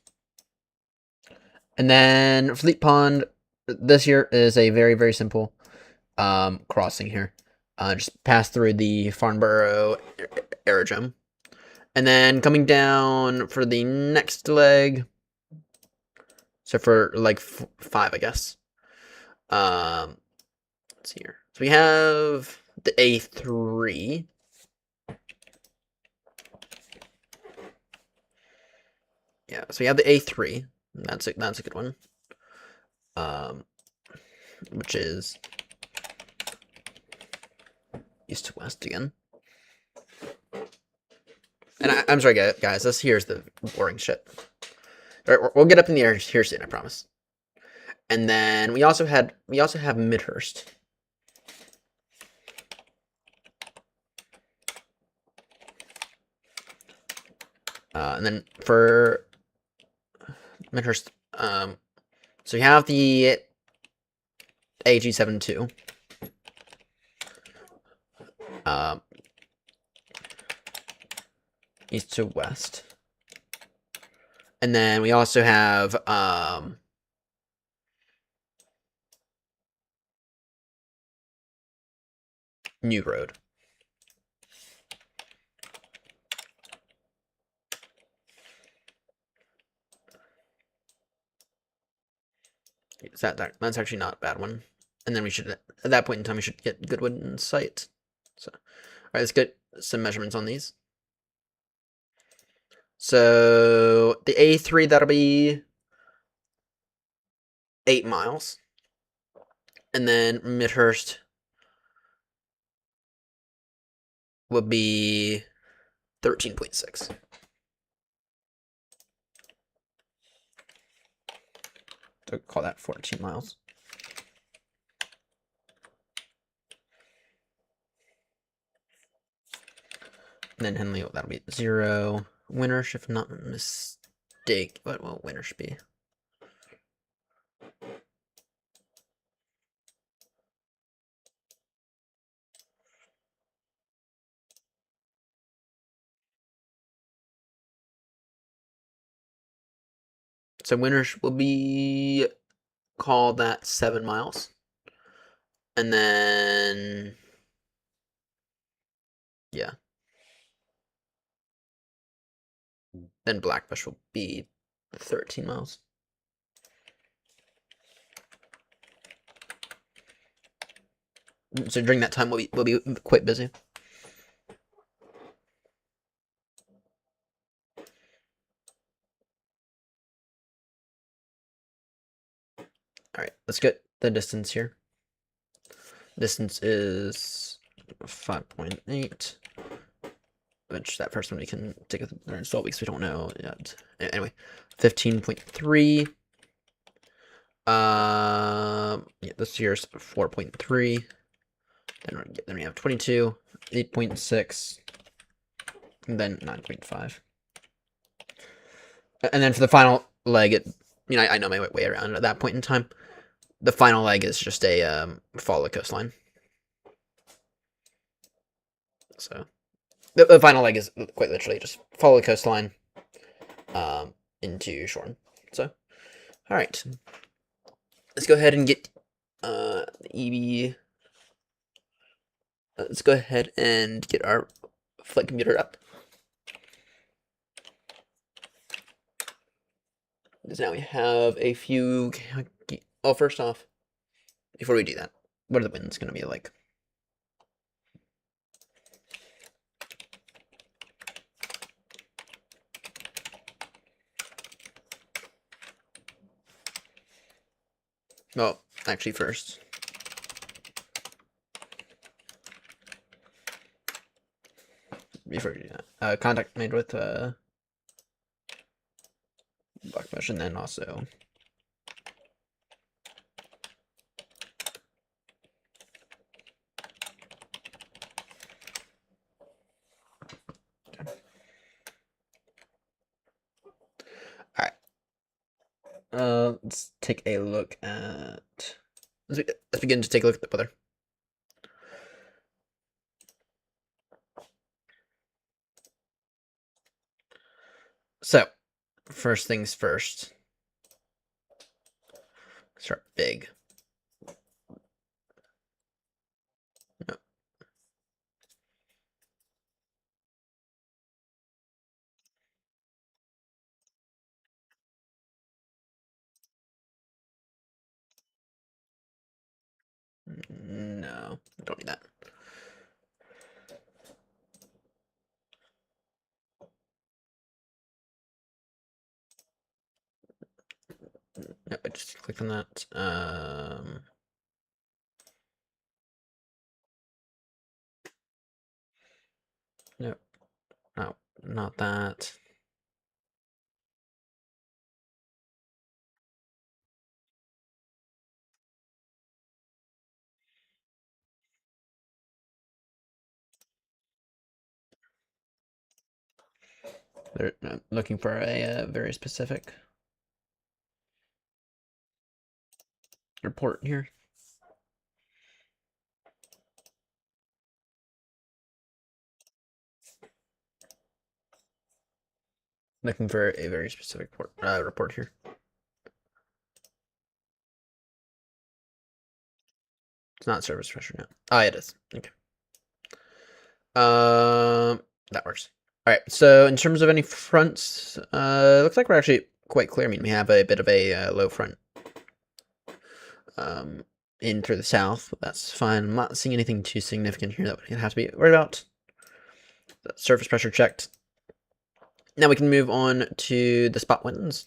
And then Fleet Pond, this here is a very, very simple crossing here. Just pass through the Farnborough Aerodrome. And then coming down for the next leg, so for like 5, I guess. Let's see here. So we have the A3. Yeah, so we have the A3. That's a good one. Which is east to west again. And I'm sorry, guys. This here's the boring shit. All right, we'll get up in the air here soon, I promise. And then we also have Midhurst. And then for Midhurst, so you have the AG72. East to west. And then we also have New Road. That's actually not a bad one. And then we should, at that point in time, we should get Goodwood in sight. So, all right, let's get some measurements on these. So the A3, that'll be 8 miles. And then Midhurst will be 13.6. So call that 14 miles. And then Henley, that'll be 0. Winnersh, if not mistake, what will Winnersh be? So Winnersh will be called that 7 miles. And then, yeah. Then Blackbush will be 13 miles. So during that time, we'll be quite busy. All right, let's get the distance here. Distance is 5.8, which that first one we can take a install weeks we don't know yet. Anyway, 15.3. Yeah, this year's 4.3. Then we have 22, 8.6, and then 9.5. And then for the final leg, I know my way around at that point in time. The final leg is just a follow the coastline. So the final leg is quite literally just follow the coastline into Shoreham. So, all right, let's go ahead and get the EB. Let's go ahead and get our flight computer up. Because now we have a few. Oh, first off, before we do that, what are the winds going to be like? Well, actually, first. Before we do that, contact made with Blackbush, and then also Alright. Let's take a look at. Let's begin to take a look at the weather. So, first things first. Start big. No. No, don't need that. No, I just clicked on that. No, no, not that. They're looking for a very specific report here. Looking for a very specific report here. It's not service pressure now. Ah, it is. Okay. That works. All right. So in terms of any fronts, looks like we're actually quite clear. I mean, we have a bit of a low front in through the south. That's fine. I'm not seeing anything too significant here that we have to be worried about. The surface pressure checked. Now we can move on to the spot winds.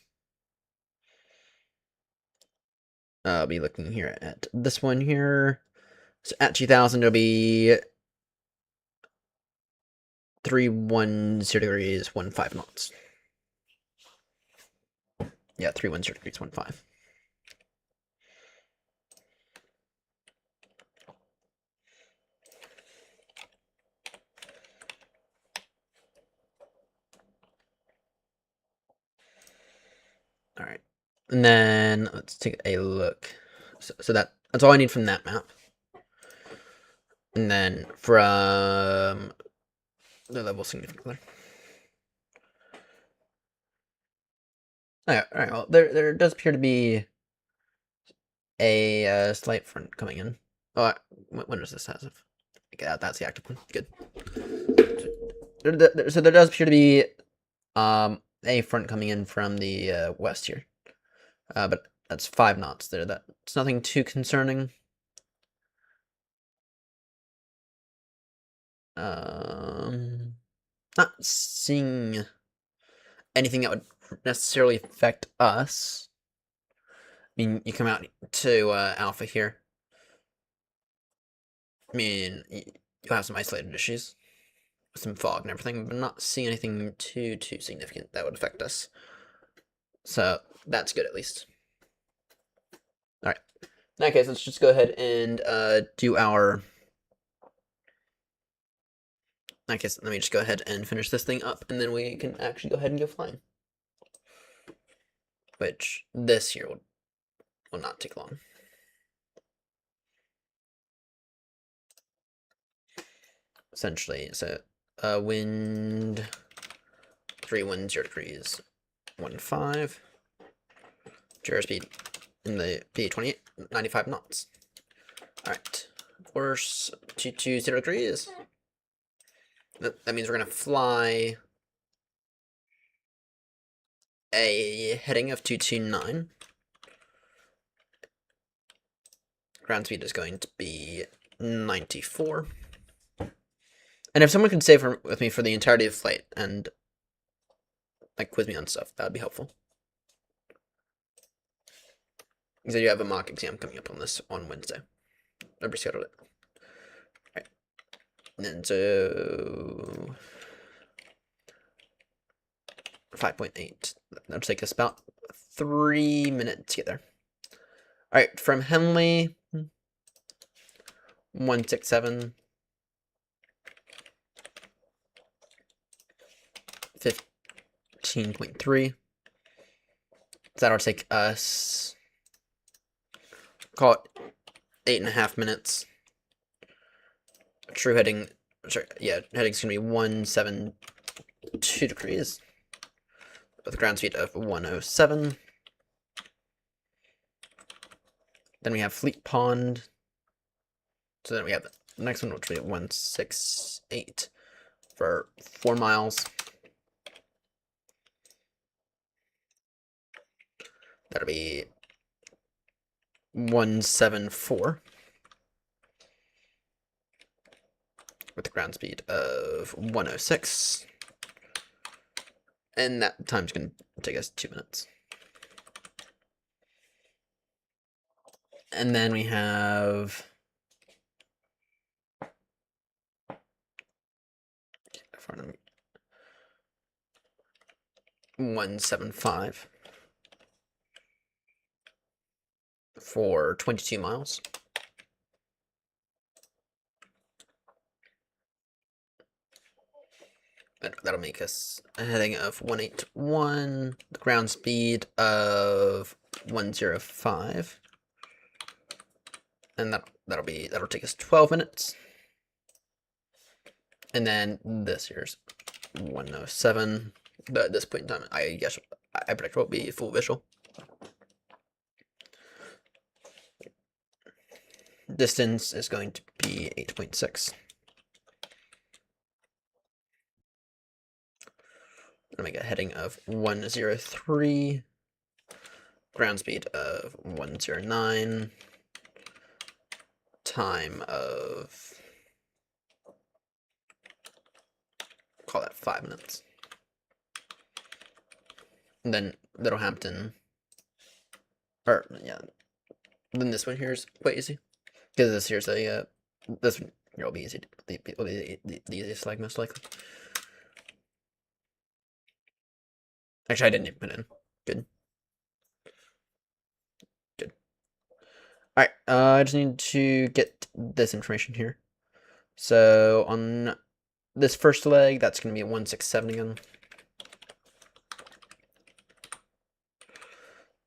I'll be looking here at this one here. So at 2000, it'll be 310 degrees, 15 knots. Yeah, 310 degrees, 15. All right, and then let's take a look. So that's all I need from that map. And then from the level significantly. All right. Well, there does appear to be a slight front coming in. Oh, when does this have? Yeah, that's the active one. Good. So there does appear to be a front coming in from the west here, but that's 5 knots there. That's nothing too concerning. Not seeing anything that would necessarily affect us. I mean, you come out to Alpha here. I mean, you'll have some isolated issues with some fog and everything, but not seeing anything too significant that would affect us. So that's good at least. All right. In that case, let's just go ahead and do our. In that case, let me just go ahead and finish this thing up, and then we can actually go ahead and go flying. Which this here will not take long. Essentially, so wind 310 degrees, 15. Gyro speed in the P28, 95 knots. All right, course 220 degrees. That means we're gonna fly a heading of 229. Ground speed is going to be 94. And if someone could stay with me for the entirety of the flight and like quiz me on stuff, that would be helpful. Because I do have a mock exam coming up on this on Wednesday. I rescheduled it. All right. And then so 5.8. That'll take us about 3 minutes to get there. All right, from Henley, 167. 15.3. So that'll take us, call it 8.5 minutes. True heading, sorry, yeah, heading's gonna be 172 degrees with a ground speed of 107. Then we have Fleet Pond. So then we have the next one, which will be 168 for 4 miles. That'll be 174 with a ground speed of 106. And that time's going to take us 2 minutes. And then we have 175 for 22 miles. That'll make us a heading of 181, the ground speed of 105, and that'll take us 12 minutes. And then this here's 107. But at this point in time, I guess I predict will be full visual. Distance is going to be 8.6. I'll make a heading of 103, ground speed of 109, time of, call that 5 minutes. And then Littlehampton, or yeah, then this one here is quite easy, because this here's a, this one here will be easy, will be the easiest flag most likely. Actually, I didn't even put in. Good. Good. Alright, I just need to get this information here. So, on this first leg, that's going to be at 167 again.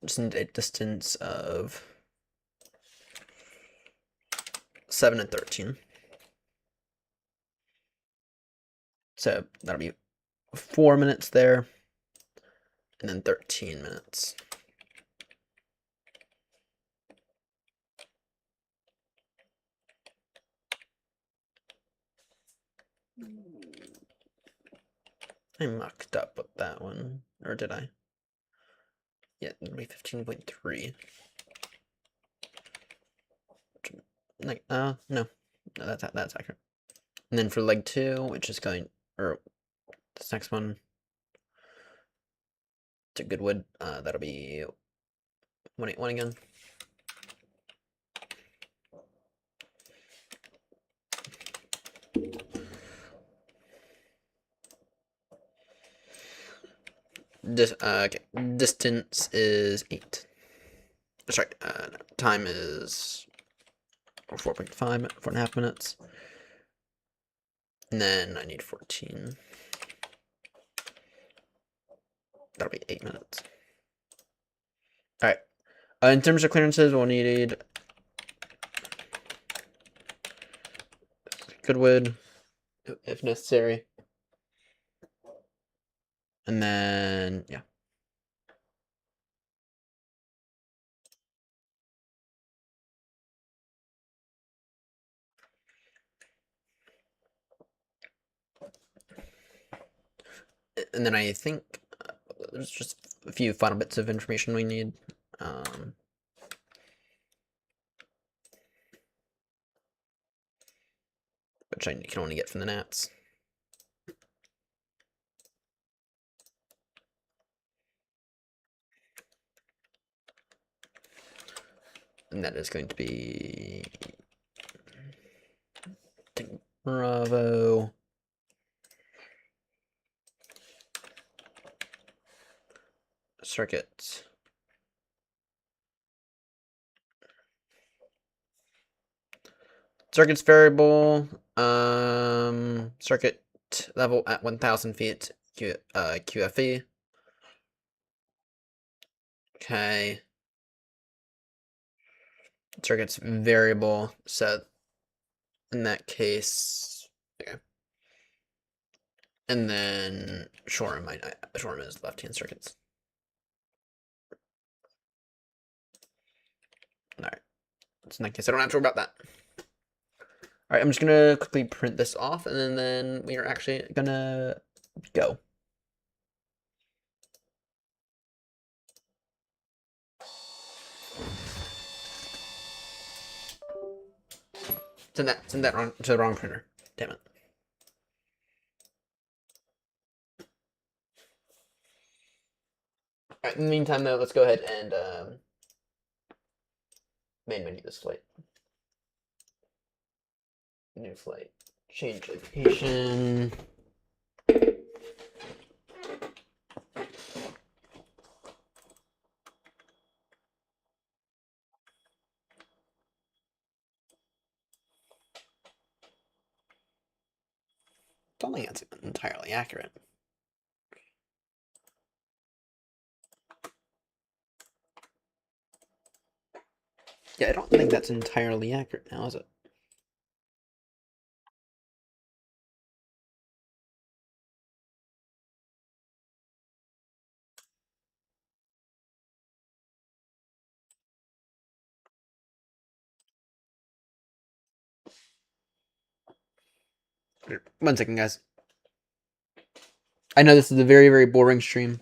Just need a distance of 7 and 13. So, that'll be 4 minutes there. And then 13 minutes. I mucked up with that one. Or did I? Yeah, it'll be 15.3. Like, no. No, that's accurate. And then for leg 2, which is going, or this next one, to Goodwood, that'll be 181 again. Okay, distance is 8. Sorry, time is 4.5, 4.5 minutes. And then I need 14. That'll be 8 minutes. Alright. In terms of clearances, we'll need Goodwood, if necessary. And then, yeah. And then I think there's just a few final bits of information we need. Which I can only get from the Nats. And that is going to be Bravo. Circuit. Circuit's variable. Circuit level at 1,000 feet. QFE. Okay. Circuit's variable. So in that case, okay. And then Shoreham. Shoreham is left-hand circuits. All right. So in that case, I don't have to worry about that. All right, I'm just gonna quickly print this off, and then we are actually gonna go. Send that wrong to the wrong printer. Damn it. All right. In the meantime, though, let's go ahead and main menu this flight. New flight. Change location. don't think that's entirely accurate. Yeah, I don't think that's entirely accurate now, is it? Here, 1 second, guys. I know this is a very, very boring stream.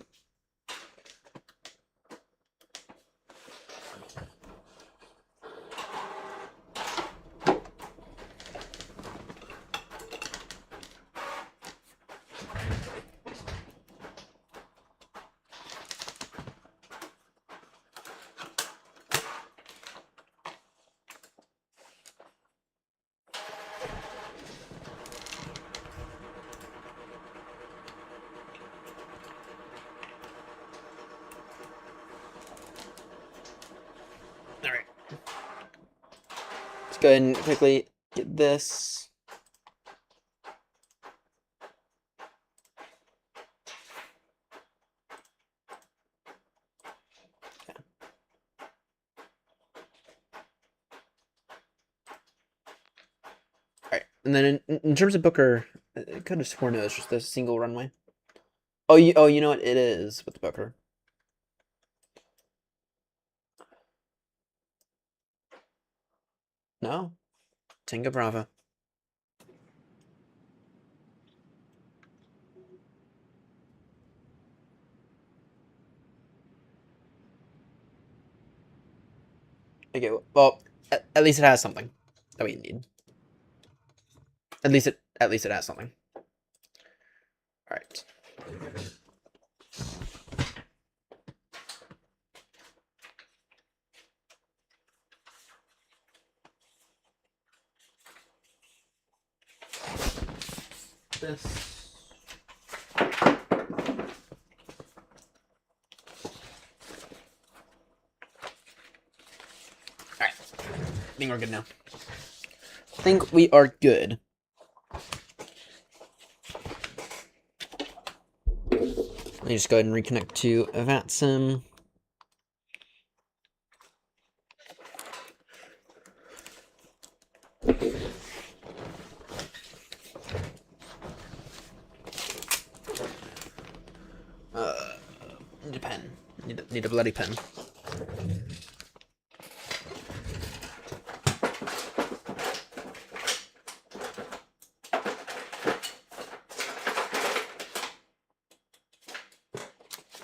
Alright. Let's go ahead and quickly get this. Alright, and then in terms of Booker, I could have sworn it was just a single runway. Oh, you know what? It is with Booker. No, Tango Bravo. Okay, well, at least it has something that we need. At least it has something. All right. This. Alright. I think we're good now. I think we are good. Let me just go ahead and reconnect to VatSim. Need a pen. Need a bloody pen.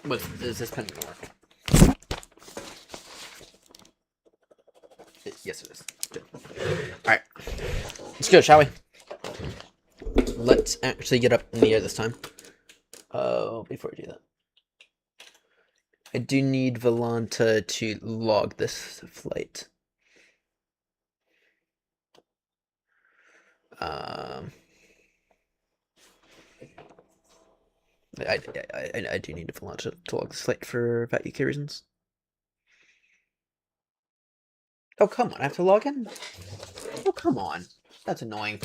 What is this pen gonna work? Yes, it is. Good. Alright. Let's go, shall we? Let's actually get up in the air this time. Oh, before we do that, I do need Volanta to log this flight. I do need Volanta to log this flight for VAT UK reasons. Oh, come on, I have to log in? Oh, come on. That's annoying.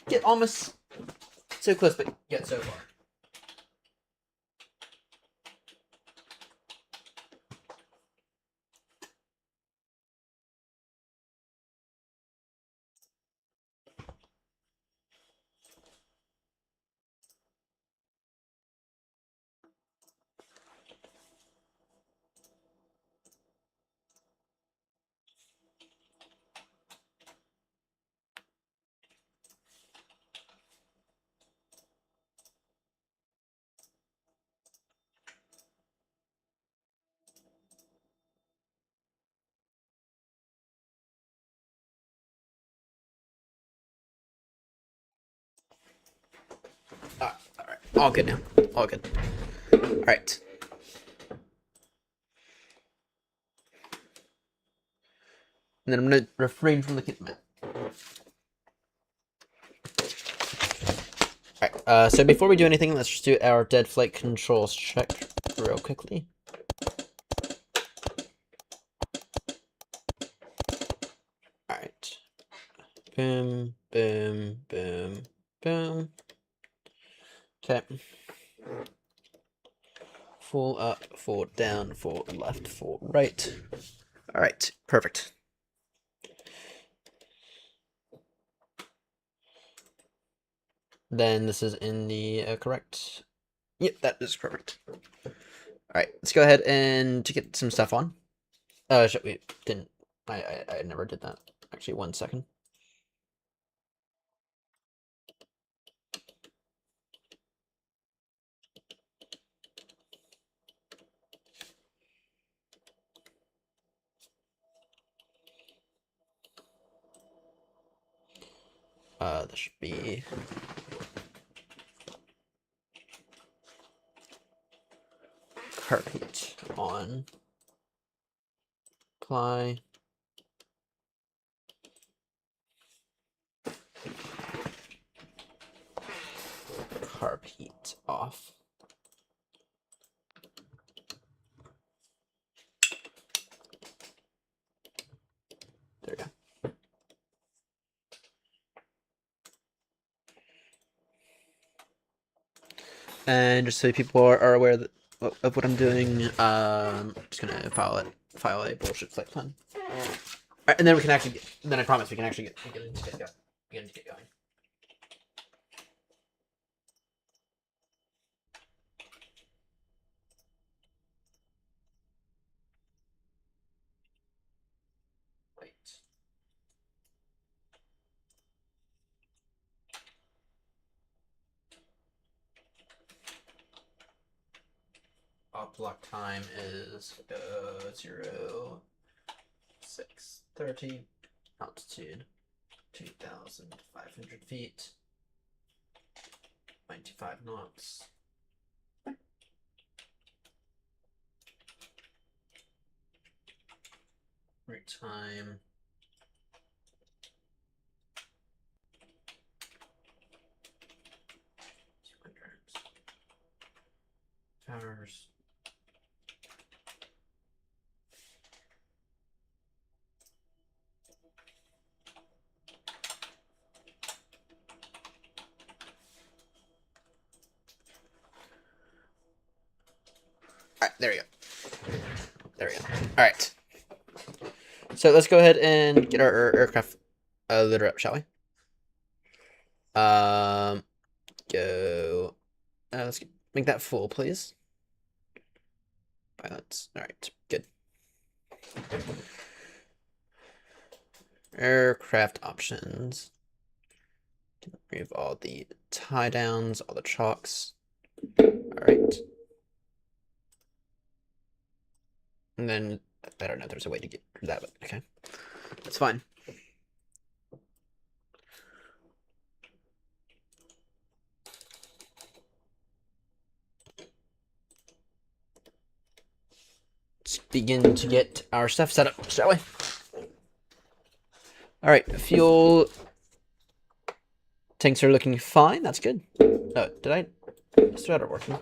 Get almost so close, but yet so far. Alright. All good now. All good. Alright. And then I'm going to refrain from looking at the map. Alright, so before we do anything, let's just do our dead flight controls check real quickly. Alright. Boom, boom, boom, Boom. Okay. Full up, full down, full left, full right. All right, perfect. Then this is in the correct. Yep, that is perfect. All right, let's go ahead and to get some stuff on. We didn't. I never did that. Actually, 1 second. This should be carpet on. Apply. Carb heat off. There we go. And just so people are aware of what I'm doing, I'm just gonna file a bullshit flight plan. Alright, and then we can actually get, then I promise we can actually begin to get going. Wait. Op block time is 0630. Altitude 2,500 feet. 95 knots. Route time. Towers. Alright, there we go. There we go. Alright. So let's go ahead and get our aircraft lit up, shall we? Go. Let's make that full, please. Pilots. Alright, good. Aircraft options. Remove all the tie downs, all the chocks. Alright. And then, I don't know if there's a way to get that, but okay. That's fine. Let's begin to get our stuff set up, shall we? Alright, fuel tanks are looking fine. That's good. Oh, did I start working?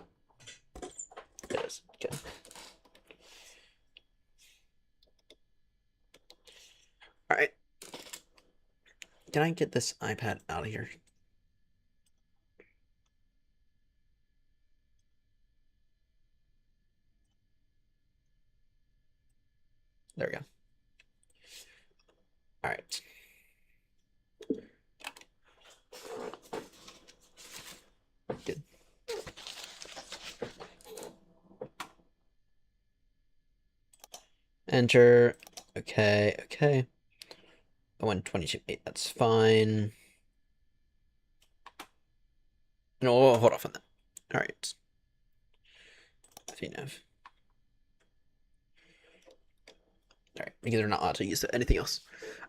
It is. Good. Alright. Can I get this iPad out of here? There we go. Alright. Good. Enter. Okay, okay. 122.8, that's fine. No, we'll hold off on that. Alright. VNav. Alright, because they're not allowed to use anything else.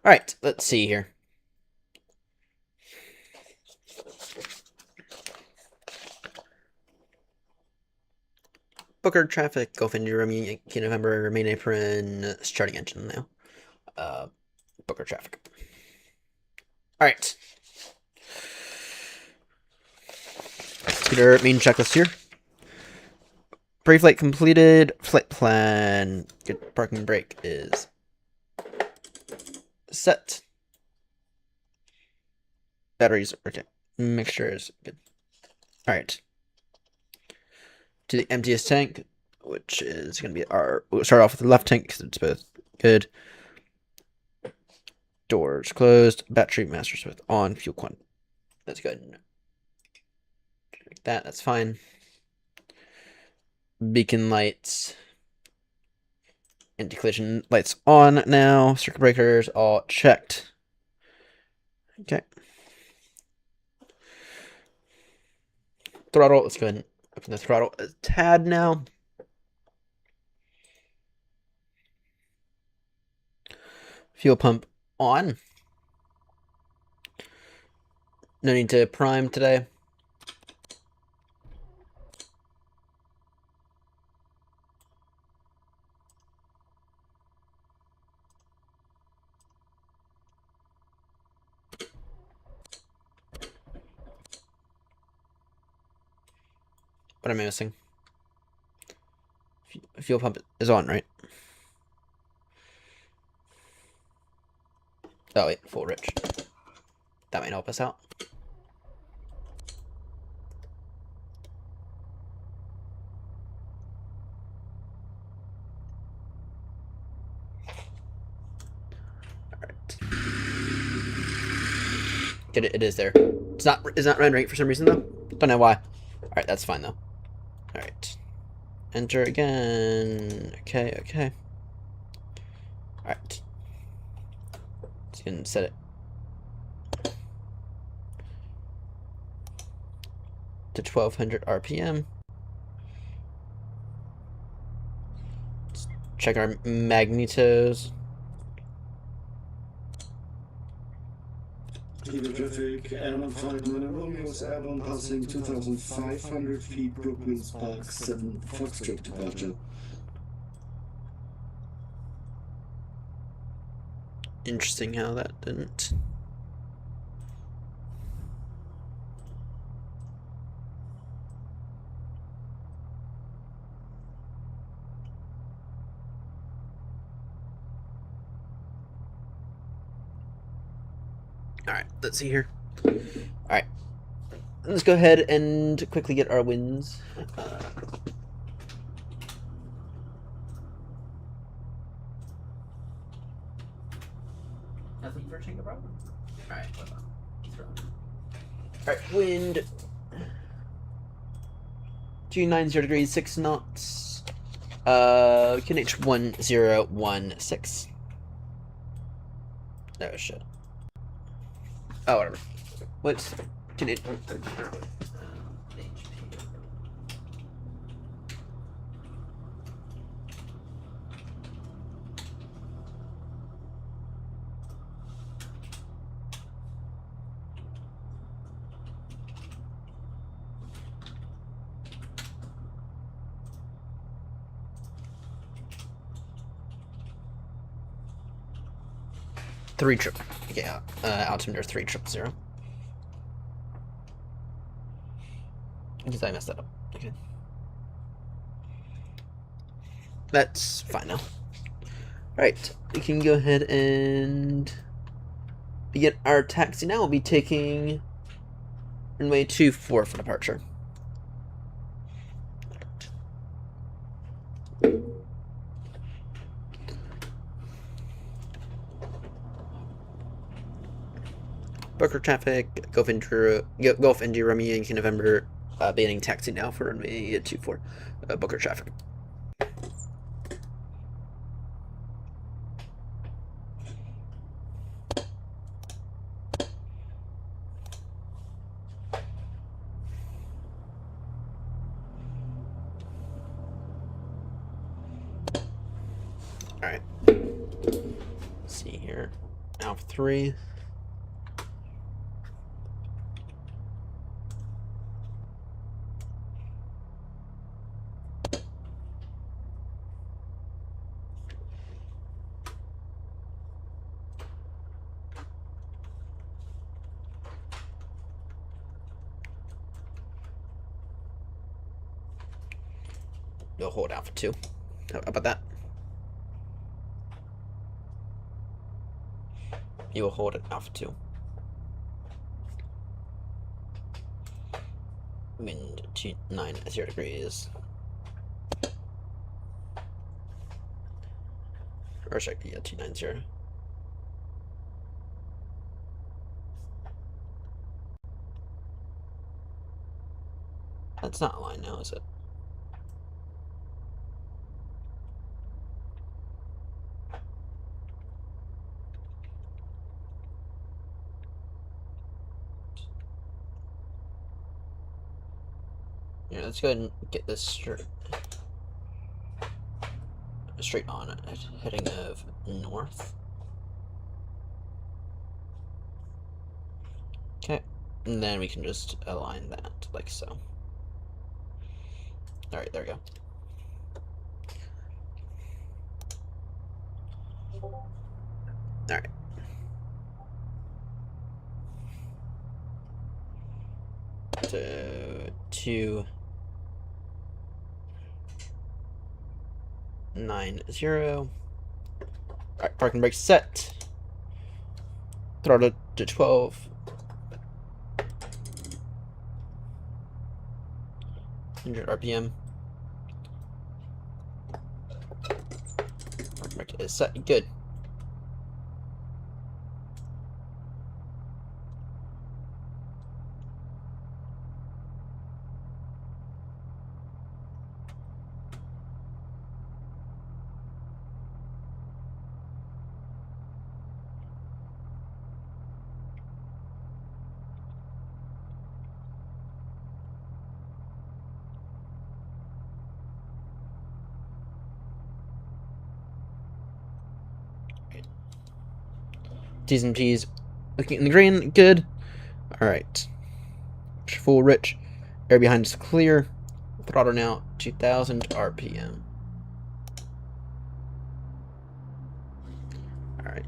Alright, let's see here. Booker traffic, Golf India Romeo Yankee November, main apron, starting engine now. Booker traffic. Alright. Let's get our main checklist here. Pre-flight completed. Flight plan. Good parking brake is set. Batteries. Okay. Mixture is good. Alright. To the emptiest tank, which is going to be our... We'll start off with the left tank because it's both good. Doors closed. Battery master switch on. Fuel quant. That's good. Like that. That's fine. Beacon lights. Anti-collision lights on now. Circuit breakers all checked. Okay. Throttle. Let's go ahead and open the throttle a tad now. Fuel pump on. No need to prime today. What am I missing? Fuel pump is on, right? Oh wait, full rich. That might help us out. Alright. Get it, it is there. It's not rendering for some reason though. Don't know why. Alright, that's fine though. Alright. Enter again. Okay, okay. Alright. Just gonna set it to 1200 RPM. Let's check our magnetos. Kilo traffic, Airman 59 Romeo's airborne passing 2,500 feet, Brooklyn Spark 7 Foxtrot departure. Interesting how that didn't. Alright, let's see here. Alright. Let's go ahead and quickly get our wins. Nothing for Chinga problem? Alright, hold on. Alright, wind. 290 degrees, 6 knots. QNH 1016. Oh shit. Oh, whatever. What's QNH? Three triple. Yeah, altimeter 3000. Because I messed that up. Okay. That's fine now. Alright, we can go ahead and begin our taxi now. We'll be taking runway 24 for departure. Booker traffic, Gulf India Romeo Yankee November, beginning taxi now for runway 24. Booker traffic. Alright. Let's see here. Alpha 3. You'll hold Alpha 2. How about that? You will hold it Alpha 2. wind 290 degrees. Or check, yeah, 290. That's not a line now, is it? Yeah, let's go ahead and get this straight on it, heading of north. Okay, and then we can just align that like so. Alright, there we go. Alright. So 290. Alright, parking brake set. Throttle to 12. 100 RPM. Parking brake is set. Good. T's and G's looking in the green. Good. Alright. Full rich. Air behind is clear. Throttle now 2000 RPM. Alright.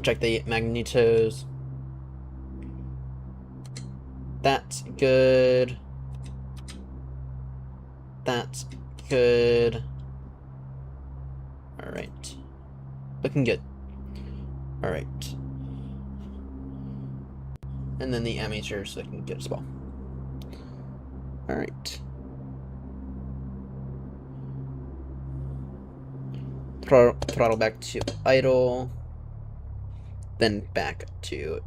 Check the magnetos. That's good. That's good. Alright. Looking good. Alright. And then the ammeters looking good as well. Alright. Throttle back to idle. Then back to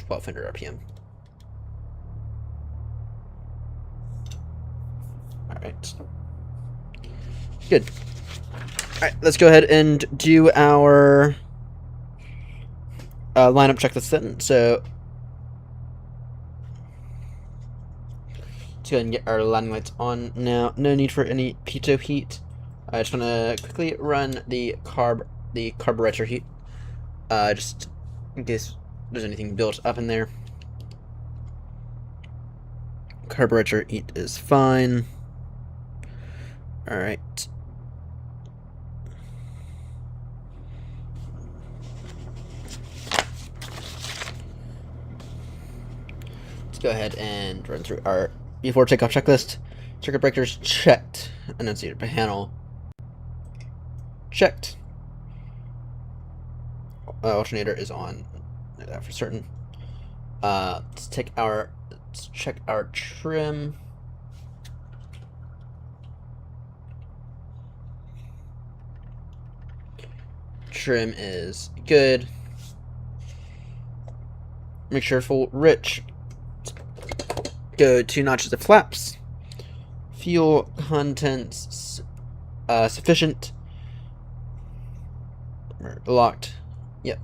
1200 RPM. Alright. Good. Alright, let's go ahead and do our lineup checklist then. So, let's go ahead and get our landing lights on now. No need for any pitot heat. I just want to quickly run the carburetor heat, just in case there's anything built up in there. Carburetor heat is fine. Alright. Let's go ahead and run through our VFR takeoff checklist. Circuit breakers checked. Annunciator panel checked. Alternator is on. Know that for certain. Let's check our trim. Trim is good. Make sure full rich. Go 2 notches of flaps. Fuel contents sufficient. Locked. Yep.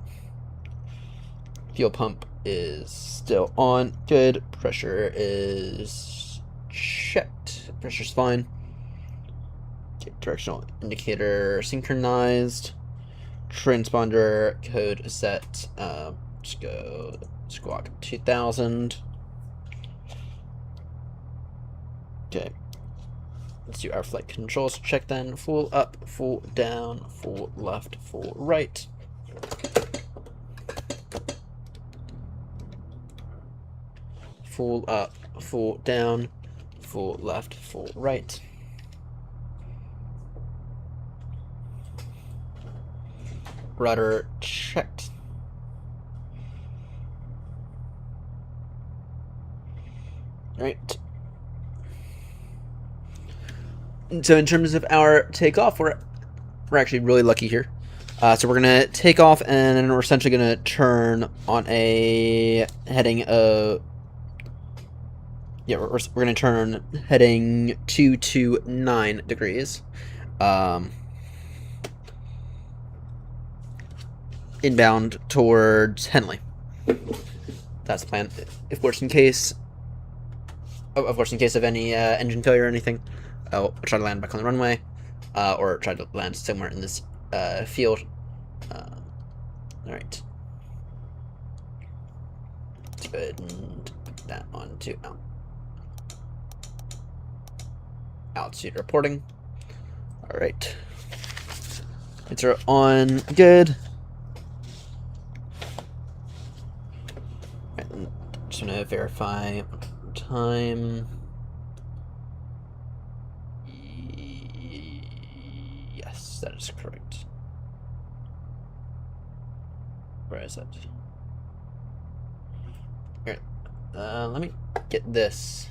Fuel pump is still on. Good. Pressure is checked. Pressure's fine. Okay, directional indicator synchronized. Transponder code set. Let's go squawk 2000. Okay. Let's do our flight controls check then. Full up, full down, full left, full right. Full up, full down, full left, full right. Rudder checked. Right. So in terms of our takeoff, we're actually really lucky here. So we're gonna take off, and then we're essentially gonna turn on a heading of we're gonna turn heading 229 degrees, inbound towards Henley. That's the plan. If worst in case, of course, in case of any engine failure or anything, I'll try to land back on the runway, or try to land somewhere in this field. All right. Let's go ahead and put that onto altitude reporting. All right. Lights are on. Good. Right, just gonna verify time. Yes, that is correct. Where is it? Here. Let me get this.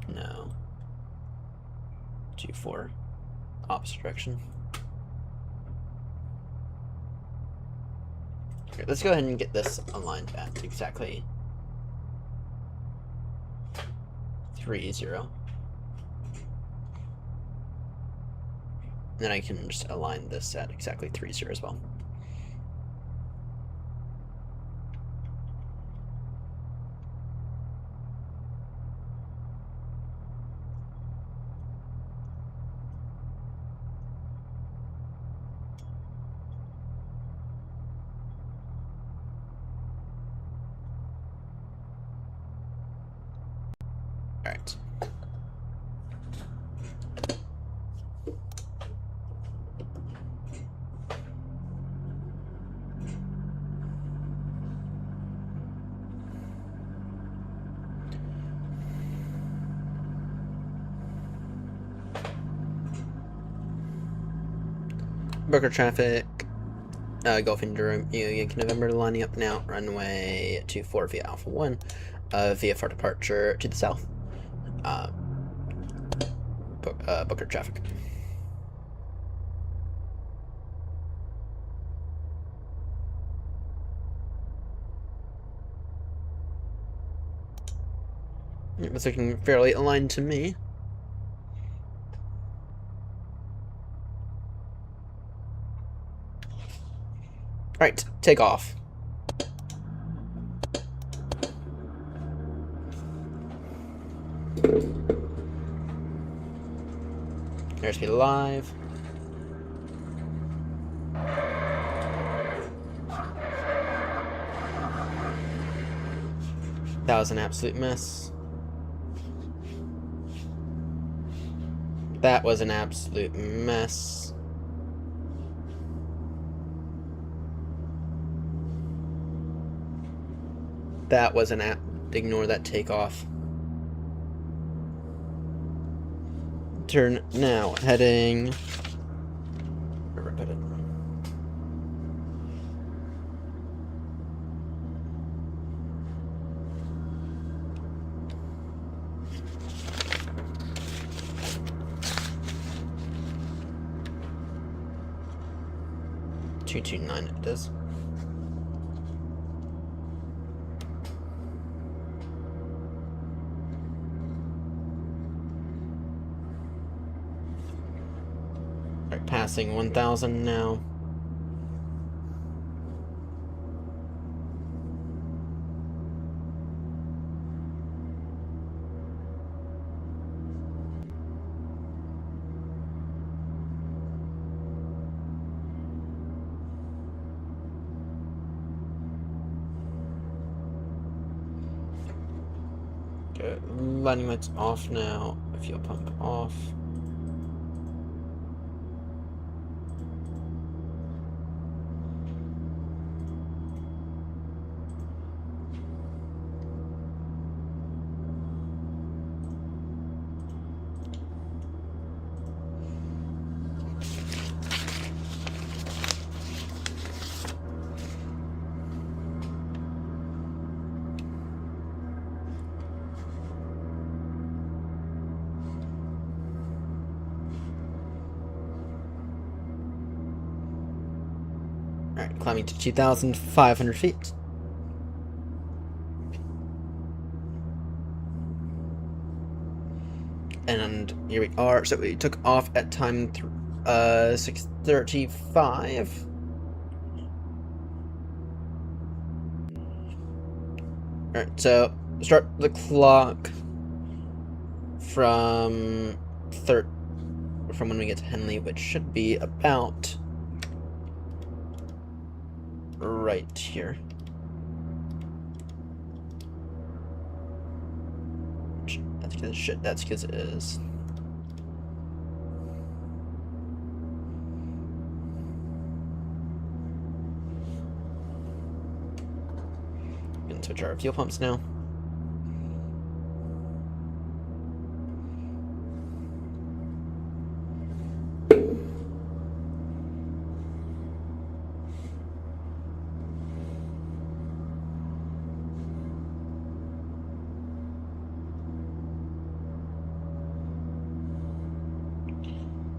No. 2-4. Opposite direction. Okay, let's go ahead and get this aligned at exactly 30. And then I can just align this at exactly 30 as well. All right. Broker traffic, Gulf Indra, Yankee November lining up now, runway 24 via Alpha 1, VFR departure to the south, Booker traffic. It was looking fairly aligned to me. Alright, take off. Airspeed live. That was an absolute mess. That was an absolute mess. That was an ignore that takeoff. Turn now, heading. Where did I put it? (229) it is. Alright, passing 1,000 now. Good. Landing lights off now. Fuel pump off. Alright, climbing to 2,500 feet. And here we are. So we took off at time 6:35. Alright, so start the clock from when we get to Henley, which should be about right here. That's because it is. Gonna switch our fuel pumps now.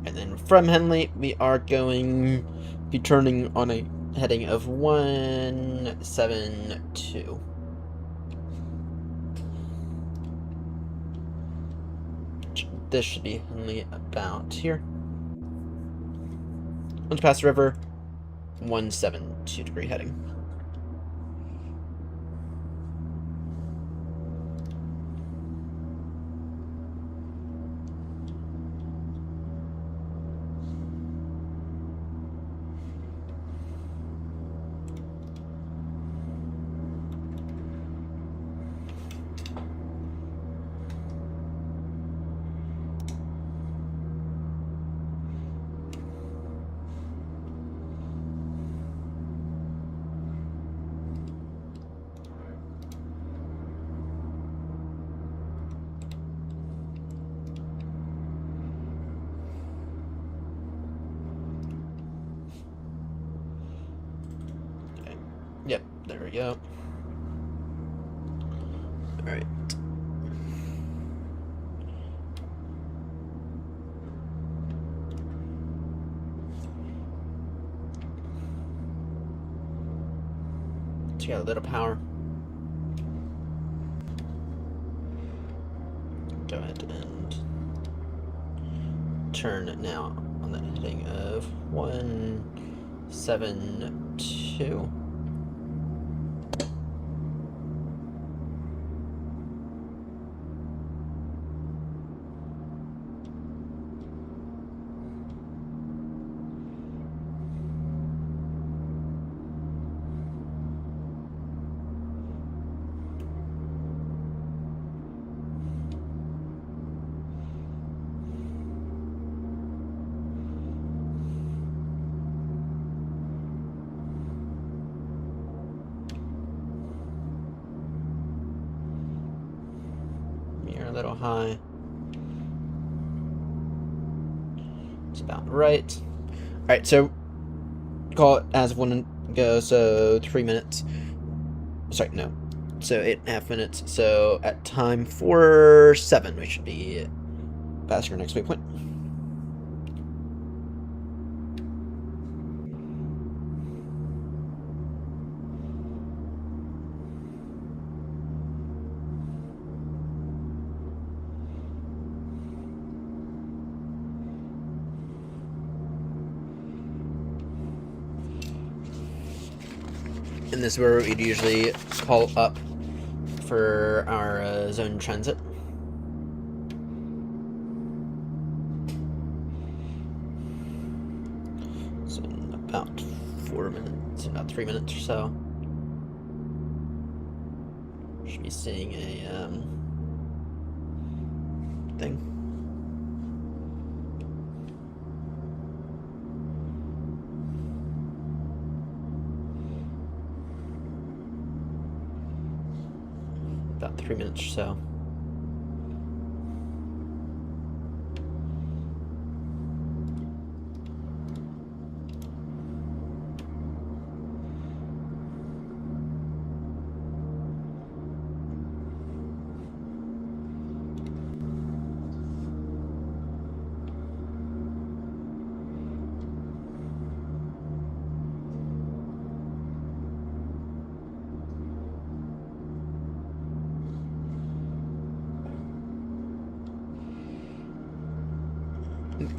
And then from Henley, we are going to be turning on a heading of 172. This should be Henley about here. Once past the river, 172-degree heading. Yep, there we go. Alright. So you got a little power. Go ahead and turn it now on that heading of 172. You're a little high. It's about right. Alright, so call it as one go, so 3 minutes. Sorry, no. So 8.5 minutes. So at time 4:07, we should be past our next waypoint. And this is where we'd usually call up for our zone transit. So in about 4 minutes, about 3 minutes or so, should be seeing a thing. About 3 minutes or so.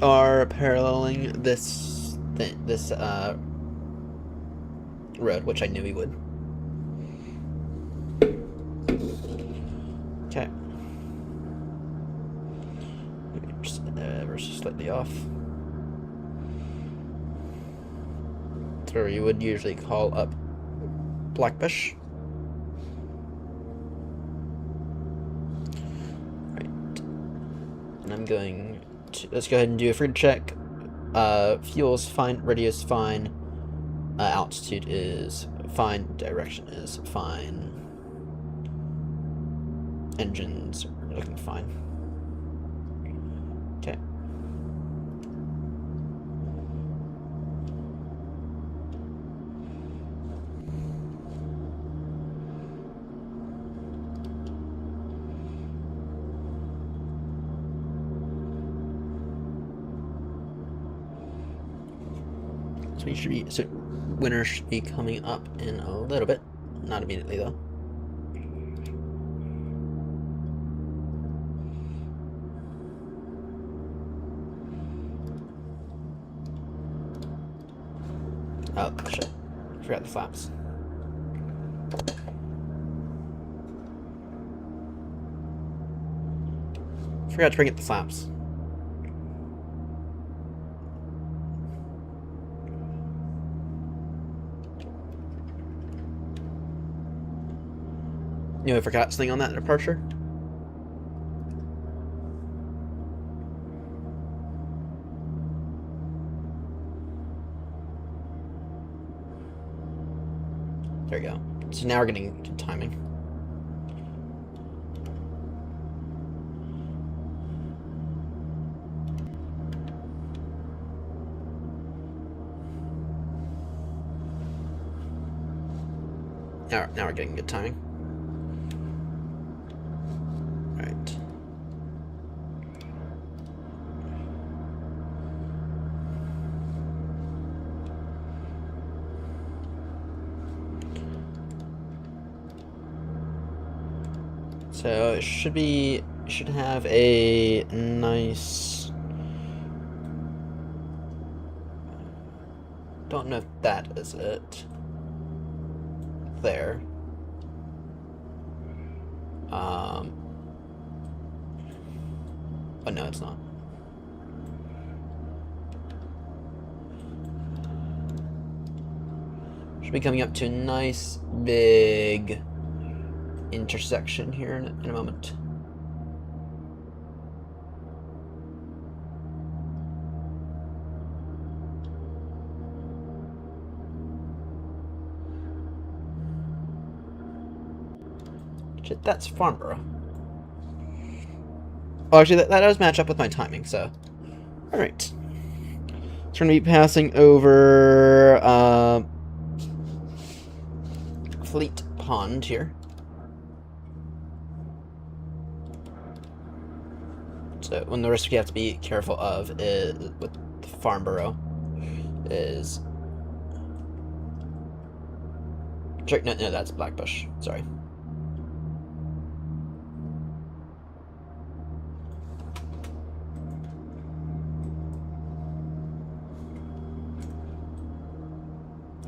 are paralleling this road, which I knew he would. Okay. We're slightly off. That's where you would usually call up Blackbush. Right. And I'm going to... Let's go ahead and do a food check. Fuel's fine. Radio's fine. Altitude is fine. Direction is fine. Engines are looking fine. Okay. So we should be... So winter should be coming up in a little bit. Not immediately, though. Oh, shit. Forgot the flaps. Forgot to bring up the flaps. You know, I forgot something on that departure. There we go. So now we're getting good timing. Now we're getting good timing. Right. So it should have a nice... Don't know if that is it. There. Oh no, it's not. Should be coming up to a nice big intersection here in a moment. Shit, that's Farnborough. Oh, actually, that does match up with my timing, so... Alright. So we're going to be passing over... Fleet Pond here. So, one of the risks we have to be careful of is, with Farnborough, is... No, that's Blackbush. Sorry.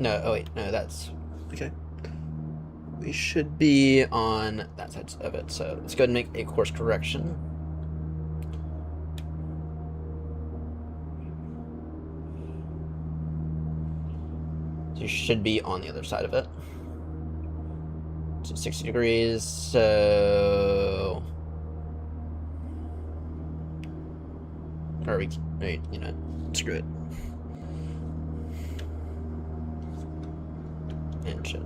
No, oh wait, no, that's... Okay. We should be on that side of it, so let's go ahead and make a course correction. So you should be on the other side of it. So 60 degrees, so... Or we, you know, screw it. And shit.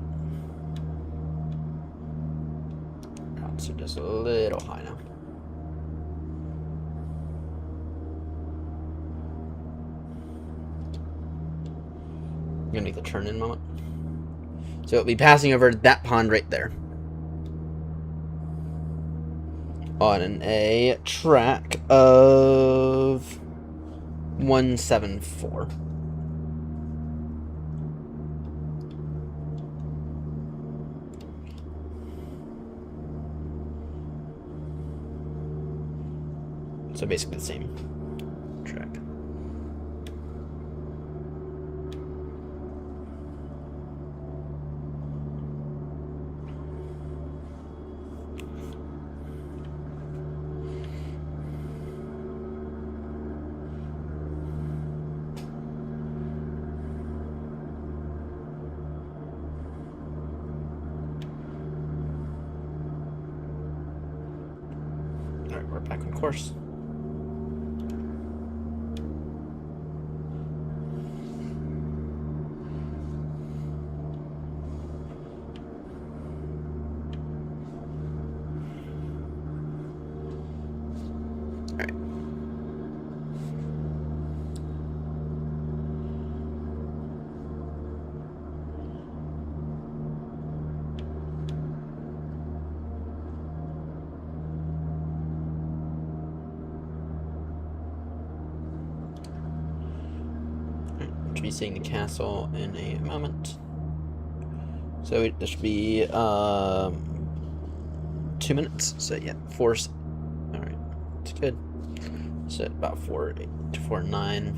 So just a little high now. I'm gonna make the turn in moment. So it'll be passing over that pond right there. On a track of 174. So basically the same. Track. Alright, we're back on course. Alright. Should be seeing the castle in a moment. So this should be 2 minutes. So yeah, force. All right, it's good. So about 4:08 to 4:09,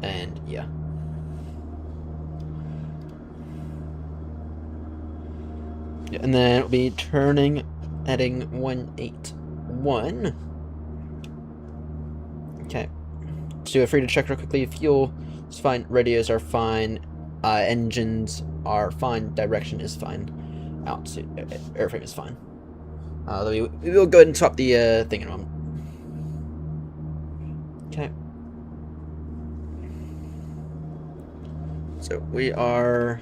and yeah. Yeah, and then it'll be turning, heading 181. Okay. So feel free to check real quickly. Fuel is fine. Radios are fine. Engines are fine. Direction is fine. Altitude, airframe is fine. We'll go ahead and swap the thing in a moment. Okay. So we are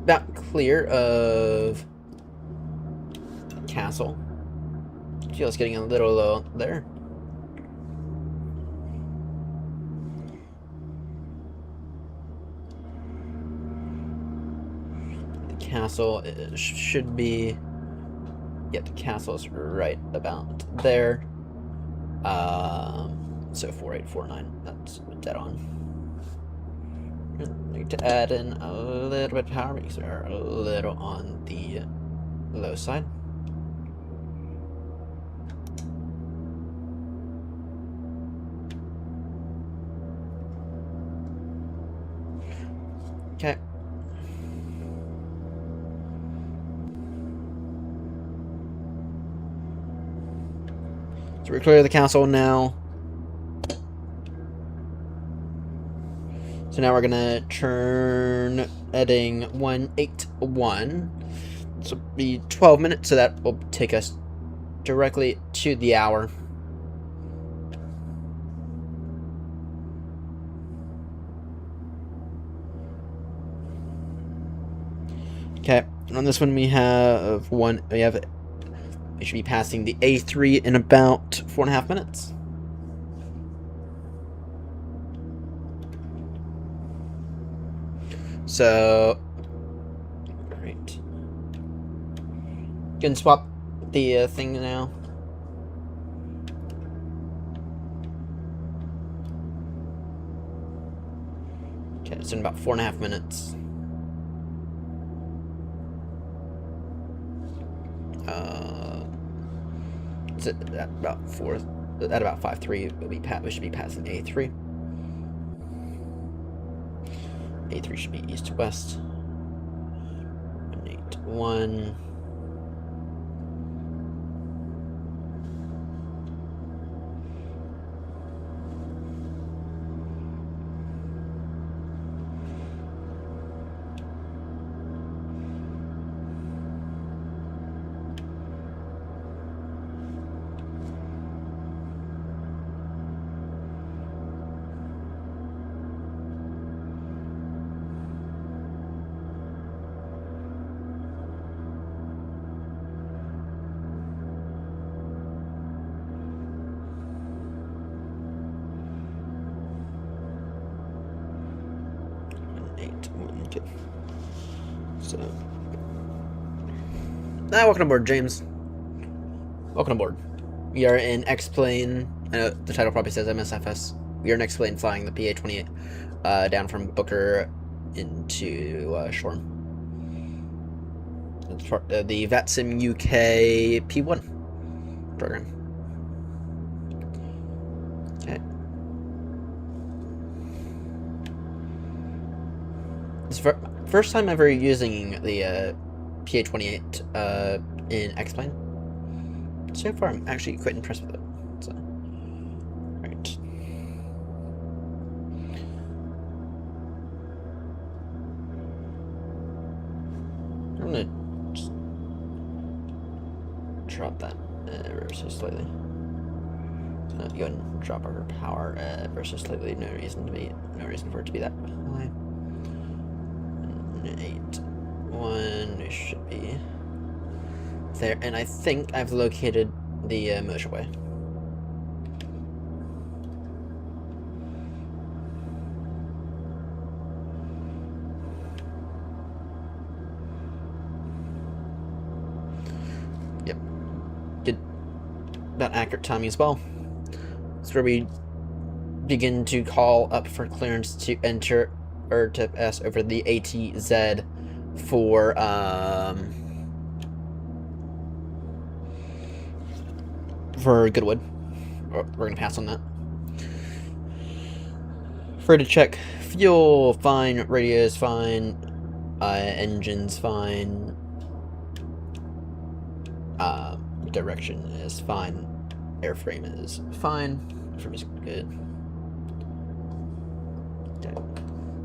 about clear of castle. Fuel's getting a little low there. The castle should be. Yeah, the castle is right about there. So 4849. That's dead on. Need to add in a little bit of power because we are a little on the low side. Okay. So we're clear of the castle now. So now we're gonna turn heading 181. This will be 12 minutes, so that will take us directly to the hour. Okay, on this one we should be passing the A3 in about 4.5 minutes. So, great. You can swap the thing now. Okay, it's in about 4.5 minutes. It's at about 5:03. We should be passing A3. A3 should be east to west. 181. Okay. So, welcome aboard, James. Welcome aboard. We are in X-Plane. I know the title probably says MSFS. We are in X-Plane flying the PA-28 down from Booker into Shoreham. the VATSIM UK P1 program. Okay. It's first time ever using the PA28 in X-Plane. So far, I'm actually quite impressed with it. So, right. I'm gonna just drop that ever so slightly. Go ahead and drop our power ever so slightly. No reason for it to be that high. 8.1 we should be there, and I think I've located the motorway. Yep, good, about accurate timing as well. That's where we begin to call up for clearance to enter or to pass over the ATZ for Goodwood. We're gonna pass on that. Free to check fuel, fine. Radio's fine. Engine's fine. Direction is fine. Airframe is fine. Airframe is good. Okay.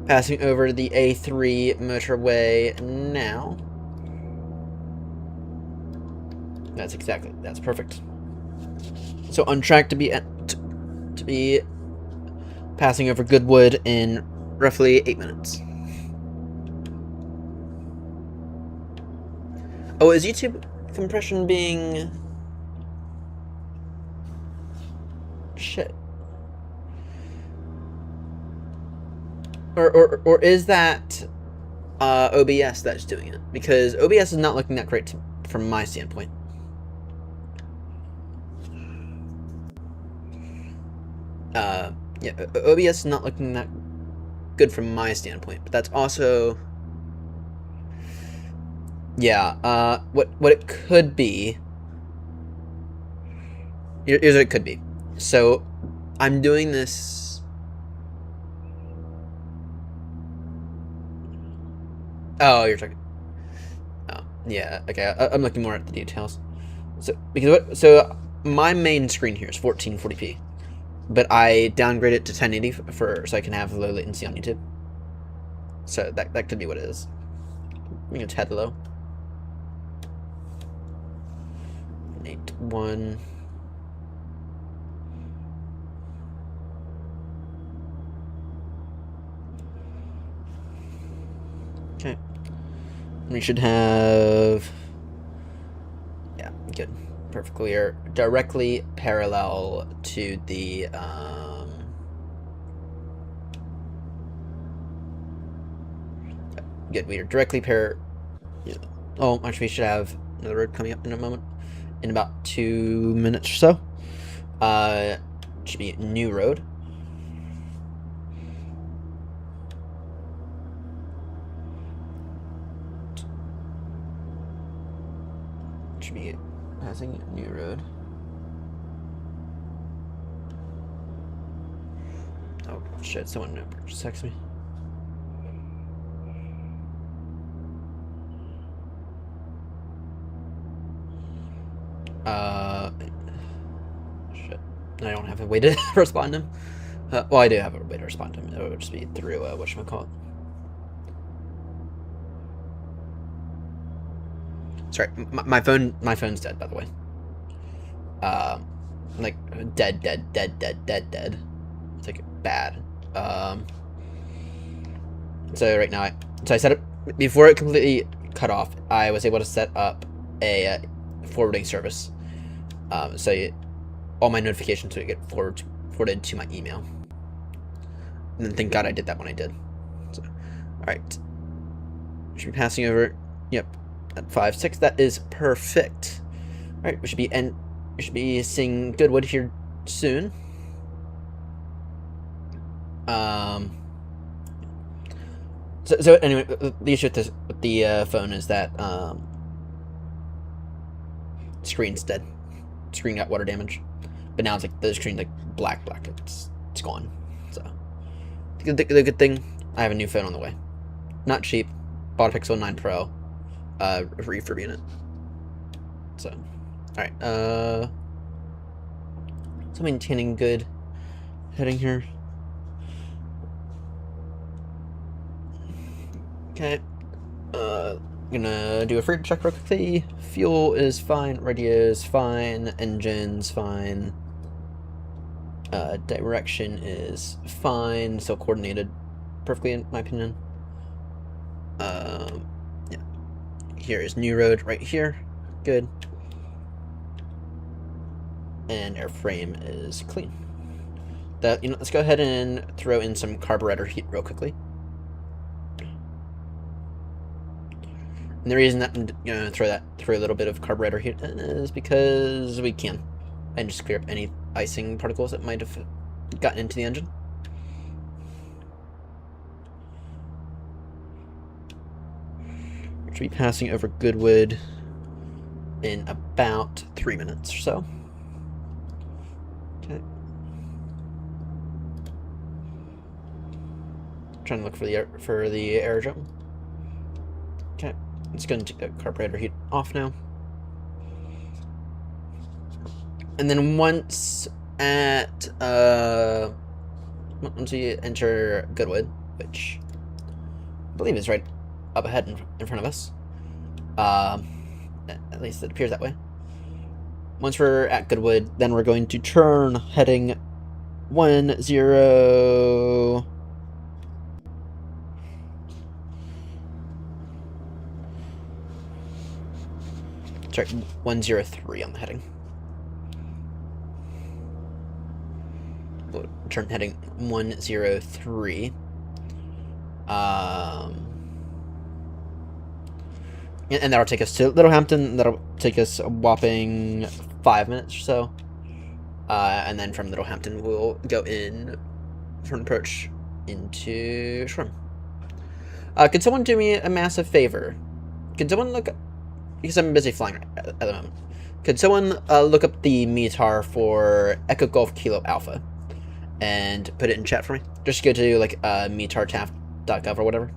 Passing over the A3 motorway now. That's perfect. So on track to be passing over Goodwood in roughly 8 minutes. Oh, is YouTube compression being shit? Or is that OBS that's doing it? Because OBS is not looking that great from my standpoint. Yeah, OBS is not looking that good from my standpoint, but that's also, yeah, what it could be. Here's what it could be. So, I'm doing this. Oh, you're talking. Oh, yeah. Okay, I'm looking more at the details. So my main screen here is 1440p. But I downgrade it to 1080 so I can have low latency on YouTube. So that could be what it is. I think it's head low. 8.1. Okay. We should have. Yeah, good. Perfectly or directly parallel to the good. We are directly oh, actually we should have another road coming up in a moment, in about 2 minutes or so. Should be new road. Should be passing new road. Oh shit! Someone just texted me. Shit. I don't have a way to respond to him. Well, I do have a way to respond to him. It would just be through whatchamacallit. Sorry, my phone's dead, by the way. Like dead. It's like bad. So right now, I set up before it completely cut off. I was able to set up a forwarding service. So all my notifications would get forwarded to my email. And then thank God I did that when I did. So, all right, should be passing over. Yep, at 5.6. That is perfect. All right, we should be seeing Goodwood here soon. So anyway, the issue with the phone is that screen's dead. Screen got water damage, but now it's like the screen's like black. It's gone. So the good thing, I have a new phone on the way. Not cheap. Bought a Pixel 9 Pro. Refurbing it. So, all right. So maintaining good heading here. Okay. Gonna do a freight check real quickly. Fuel is fine. Radio is fine. Engine's fine. Direction is fine. So coordinated perfectly, in my opinion. Yeah. Here is new road right here. Good. And airframe is clean. Let's go ahead and throw in some carburetor heat real quickly. And the reason that I'm gonna throw a little bit of carburetor heat in is because we can, and just clear up any icing particles that might have gotten into the engine. Should be passing over Goodwood in about 3 minutes or so. Okay. Trying to look for the aerodrome. Okay. It's going to take the carburetor heat off now. And then once you enter Goodwood, which I believe is right up ahead in front of us, at least it appears that way. Once we're at Goodwood, then we're going to turn heading 10. Sorry, 103 on the heading. We'll turn heading 103. And that'll take us to Littlehampton. That'll take us a whopping 5 minutes or so. And then from Littlehampton, we'll go in for an approach into Shoreham. Could someone do me a massive favor? Could someone look... Because I'm busy flying at the moment. Could someone look up the METAR for Echo Golf Kilo Alpha and put it in chat for me? Just go to like metartaf.gov or whatever.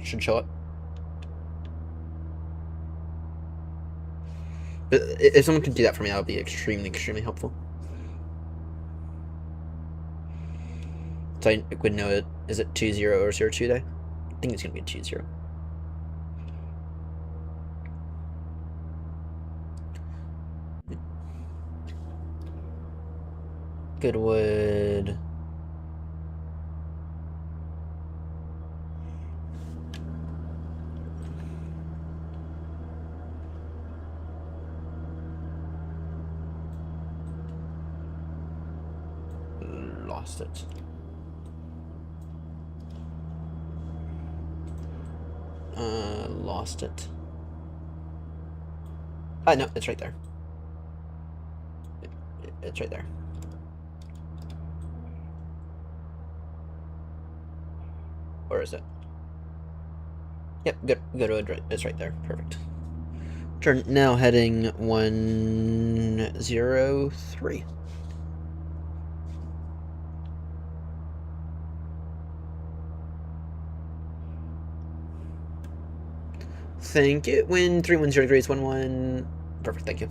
Should show up. But if someone could do that for me, that would be extremely helpful. So I would know it. Is it 20 or 02 day? I think it's gonna be a 20. Goodwood. Lost it. Lost it. No, it's right there. It's right there. Or is it? Yep, good. It's right there. Perfect. Turn now heading 103. Thank you. Wind 3103 is 11. Perfect, thank you.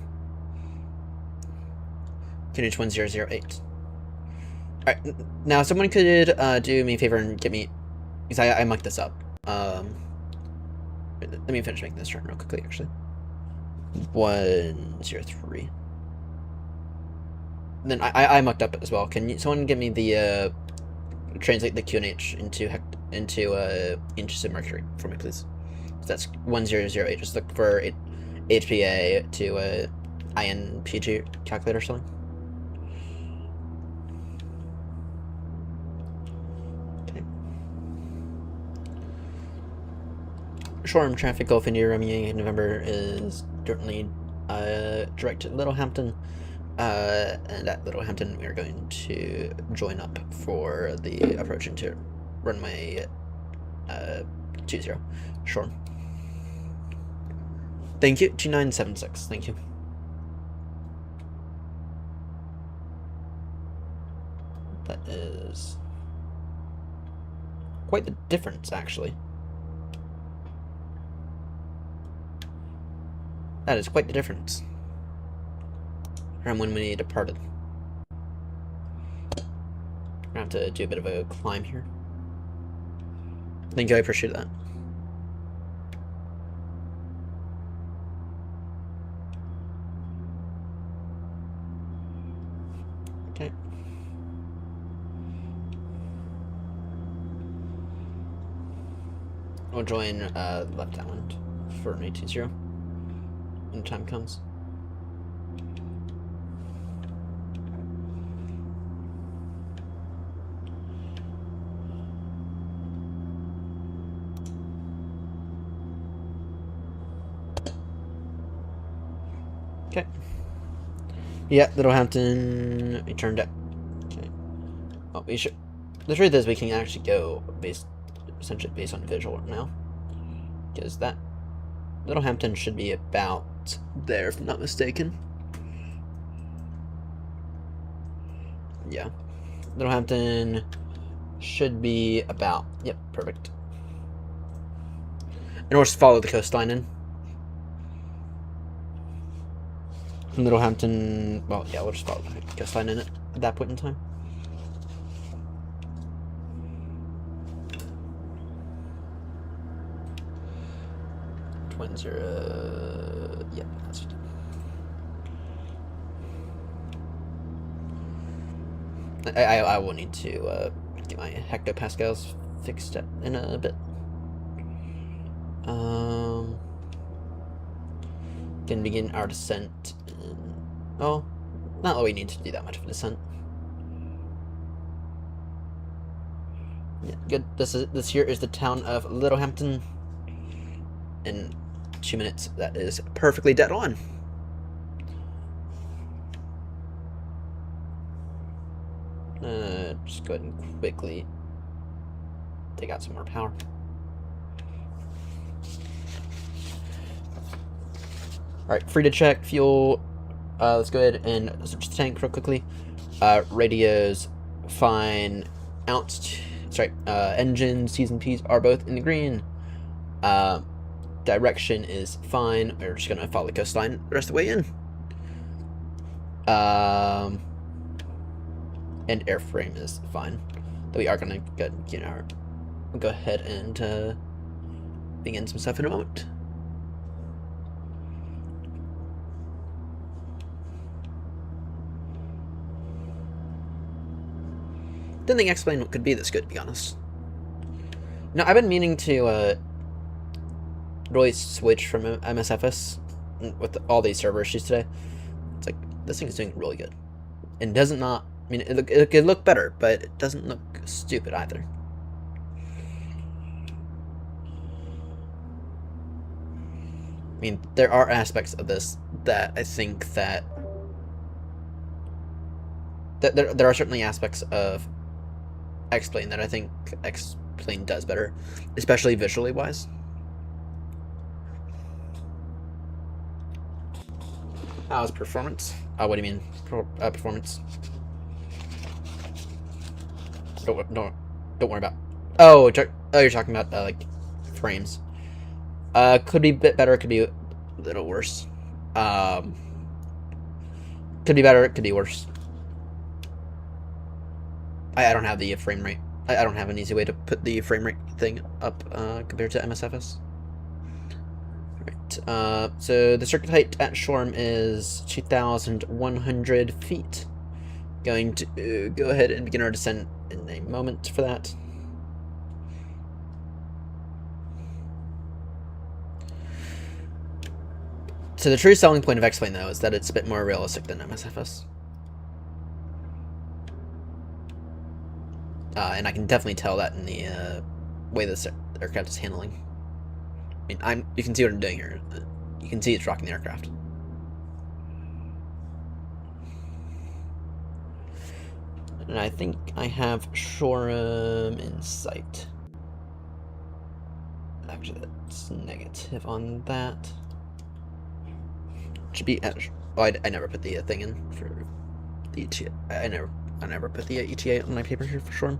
QNH 1008. Alright, now someone could do me a favor and get me, because I mucked this up. Let me finish making this turn real quickly, actually. 103. And then I mucked up as well. Can someone give me the translate the QNH into inches of mercury for me, please? So that's 1008. Just look for HPA to INPG calculator or something. Okay. Shoreham traffic Gulf India Romeo in November is currently direct to Littlehampton. And at Littlehampton, we are going to join up for the approach into runway 20, Shoreham. Thank you. 2976. Thank you. That is quite the difference, actually. That is quite the difference from when we departed. We're gonna have to do a bit of a climb here. Thank you, I appreciate that. Okay. We'll join left island for an 820 when the time comes. Okay. Yeah, Littlehampton. We turned it. Okay. Oh, we should. The truth is, we can actually go essentially based on visual now, because that Littlehampton should be about there, if I'm not mistaken. Yeah, Littlehampton should be about. Yep, perfect. And we'll just follow the coastline in. Littlehampton. Well, yeah, we'll just follow the coastline in it at that point in time. Twins are. Yeah, that's. I will need to get my hectopascals fixed in a bit. Can begin our descent. Oh, not that we need to do that much of a descent. Yeah, good. This here is the town of Littlehampton. In 2 minutes, that is perfectly dead on. Just go ahead and quickly take out some more power. Alright, free to check fuel. Let's go ahead and switch the tank real quickly. Radios fine. Engines, T's and P's are both in the green. Direction is fine. We're just gonna follow the coastline the rest of the way in. And airframe is fine. Though we are gonna get, go ahead and begin some stuff in a moment. Didn't think X-Plane could be this good, to be honest. No, I've been meaning to really switch from MSFS with all these server issues today. It's like, this thing is doing really good. And doesn't not, I mean, it could look better, but it doesn't look stupid either. I mean, there are aspects of this that I think that there are certainly aspects of X-Plane that I think X-Plane does better, especially visually wise. How's performance? What do you mean, performance? Don't worry about. Oh, you're talking about like frames. Could be a bit better. Could be a little worse. Could be better. It could be worse. I don't have the frame rate. I don't have an easy way to put the frame rate thing up compared to MSFS. Right. So the circuit height at Shoreham is 2,100 feet. Going to go ahead and begin our descent in a moment for that. So the true selling point of X-Plane, though, is that it's a bit more realistic than MSFS. And I can definitely tell that in the way this aircraft is handling. I mean, you can see what I'm doing here. You can see it's rocking the aircraft. And I think I have Shoreham in sight. Actually, that's negative on that. should be. Well, I never put the thing in for the ETA. I never put the ETA on my paper here for sure.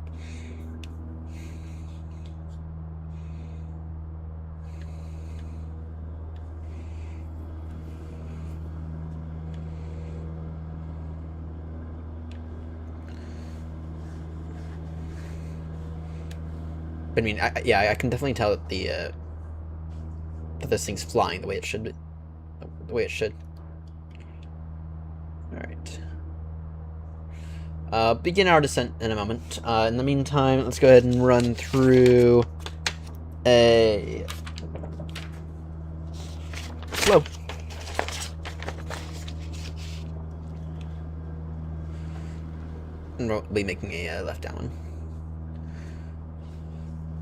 But I mean, I can definitely tell that that this thing's flying the way it should be. The way it should. Alright. Begin our descent in a moment. In the meantime, let's go ahead and run through a slow. And we'll be making a left down one.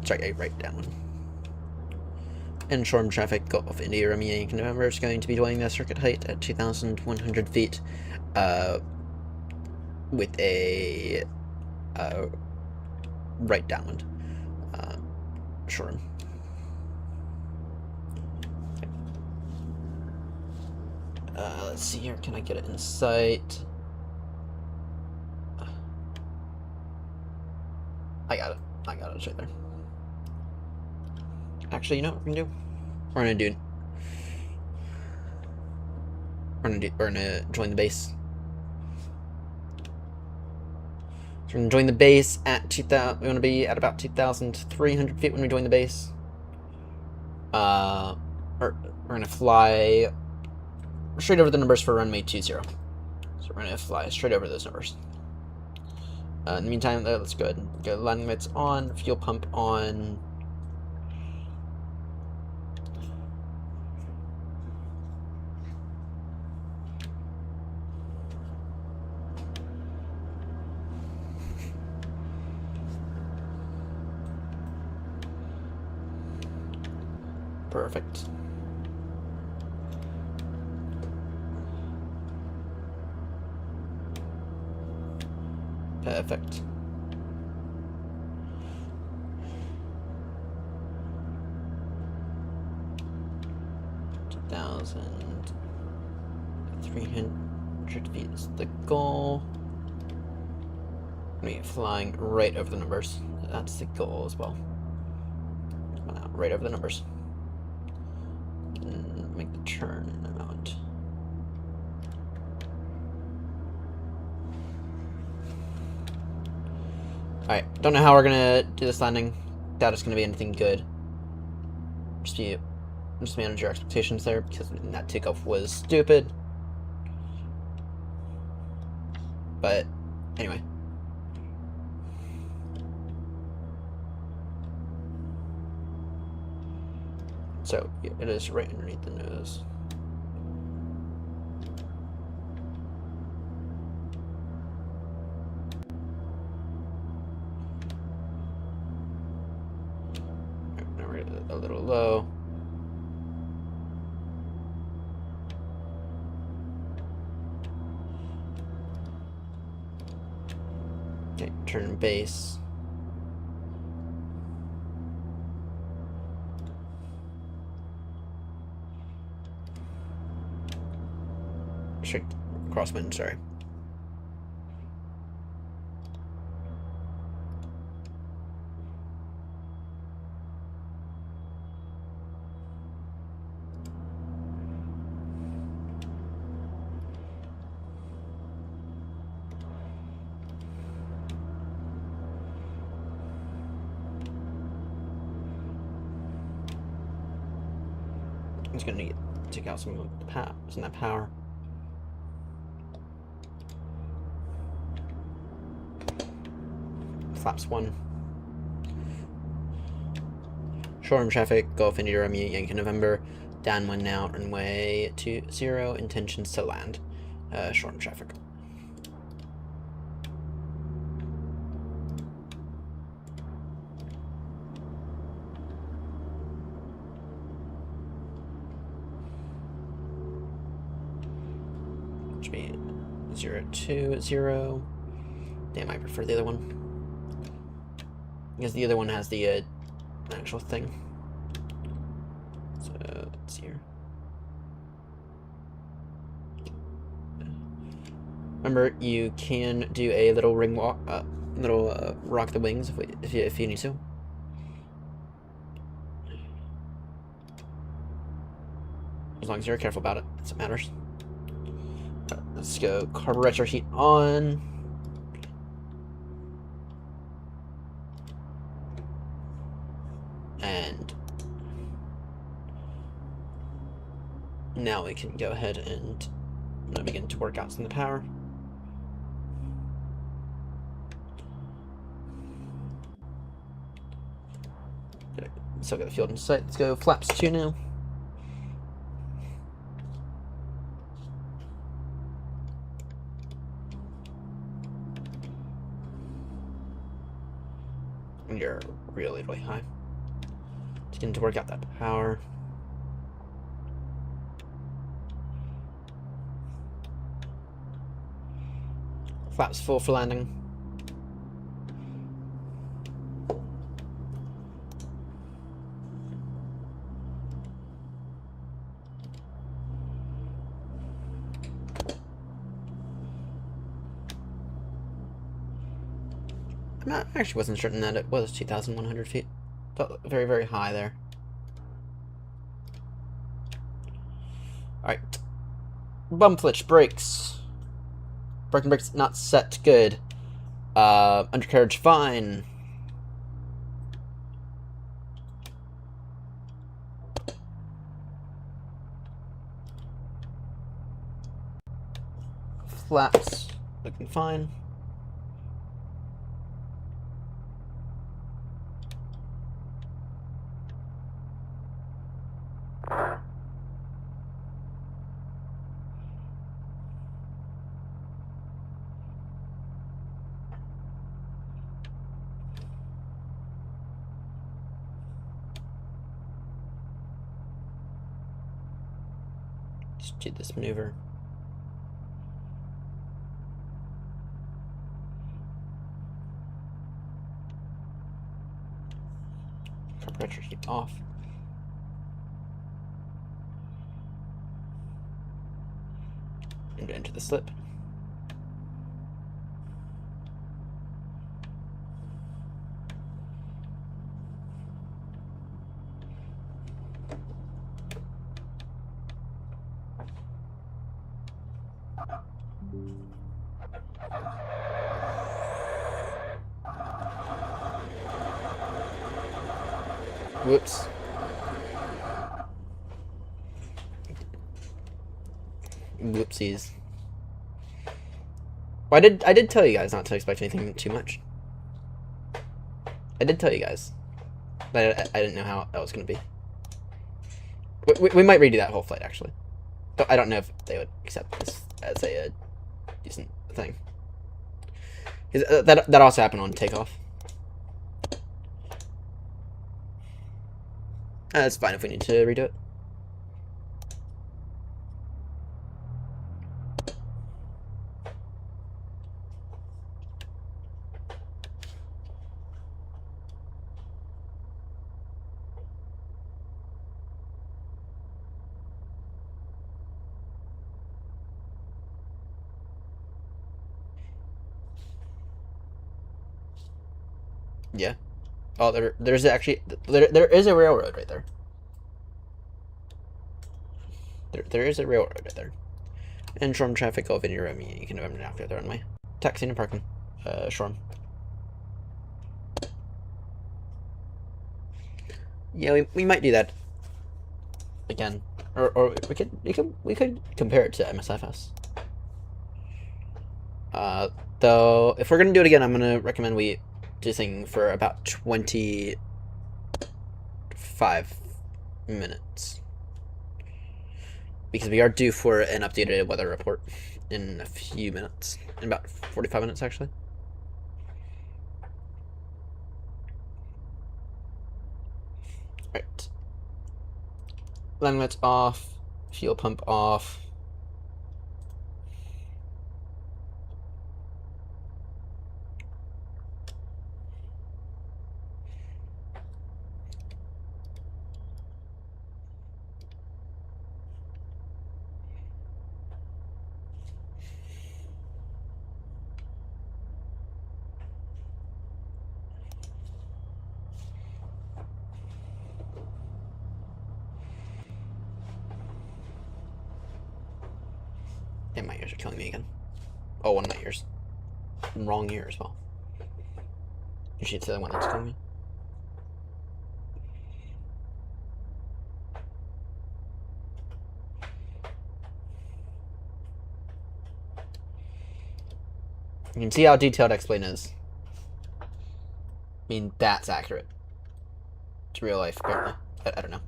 Sorry, a right down one. And Shoreham traffic, Gulf India Romeo Yankee November is going to be dwelling the circuit height at 2,100 feet, with a right downwind. Shoreham. Let's see here. Can I get it in sight? I got it. It's right there. Actually, you know what we're gonna do? We're gonna join the base. So we're gonna join the base at 2,000. We want to be at about 2,300 feet when we join the base. We're gonna fly straight over the numbers for runway 20. So we're gonna fly straight over those numbers. In the meantime, let's go ahead and get landing lights on, fuel pump on. Perfect. Perfect. $2,300 feet is the goal. We're flying right over the numbers. That's the goal as well. Come on out, right over the numbers. And make the turn in a moment. Alright, don't know how we're gonna do this landing. Doubt it's gonna be anything good. Just manage your expectations there, because that takeoff was stupid. But anyway. So it is right underneath the nose. Now we're a little low. Okay, turn base. Straight crosswind, sorry. It's gonna need to take out some of the power. Isn't that power? Flaps 1. Shoreham traffic, Gulf India Romeo Yankee November, downwind now, runway 20, intentions to land. Shoreham traffic. Should be 020. Damn, I prefer the other one. Because the other one has the actual thing. So let's see here. Remember, you can do a little ring walk, rock the wings if you need to. As long as you're careful about it, that's what matters. Let's go carburetor heat on. And now we can go ahead and begin to work out some of the power. Still got the field in sight. Let's go flaps 2 now. And you're really, really high. Just getting to work out that power. Flaps full for landing. I actually wasn't certain that it was 2,100 feet. Felt very, very high there. Alright. Bump flitch brakes. Broken brakes not set. Good. Undercarriage fine. Flaps looking fine. Just do this maneuver. Carburetor heat off. And enter the slip. Whoops. Whoopsies. Well, I did tell you guys not to expect anything too much. I did tell you guys. But I didn't know how that was going to be. We might redo that whole flight, actually. But I don't know if they would accept this as a decent thing. That also happened on takeoff. It's fine if we need to redo it. Yeah. Oh, there's actually there is a railroad right there. There is a railroad right there. And Shoreham traffic over near me. You can have now clear the runway. Taxiing and parking. Shoreham. Yeah, we might do that again, or we could compare it to MSFS. Though if we're gonna do it again, I'm gonna recommend we do this thing for about 25 minutes. Because we are due for an updated weather report in a few minutes. In about 45 minutes, actually. Alright. Landing lights off. Fuel pump off. Damn, my ears are killing me again. Oh, one of my ears. Wrong ear as well. Usually it's the other one that's killing me. You can see how detailed X-Plane is. I mean, that's accurate. It's real life, apparently. I don't know.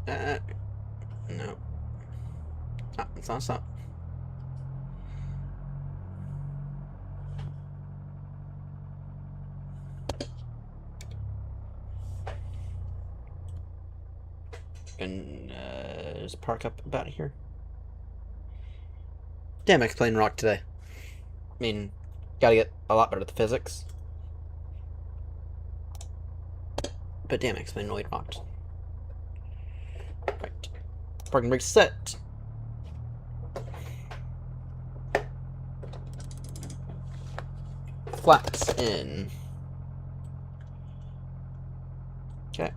Alright. No. Ah, it's not stop. And just park up about here. Damn, X-Plane rocked today. I mean, gotta get a lot better at the physics. But damn, X-Plane really rocked. Right. Parking brake set. Flats in. Okay.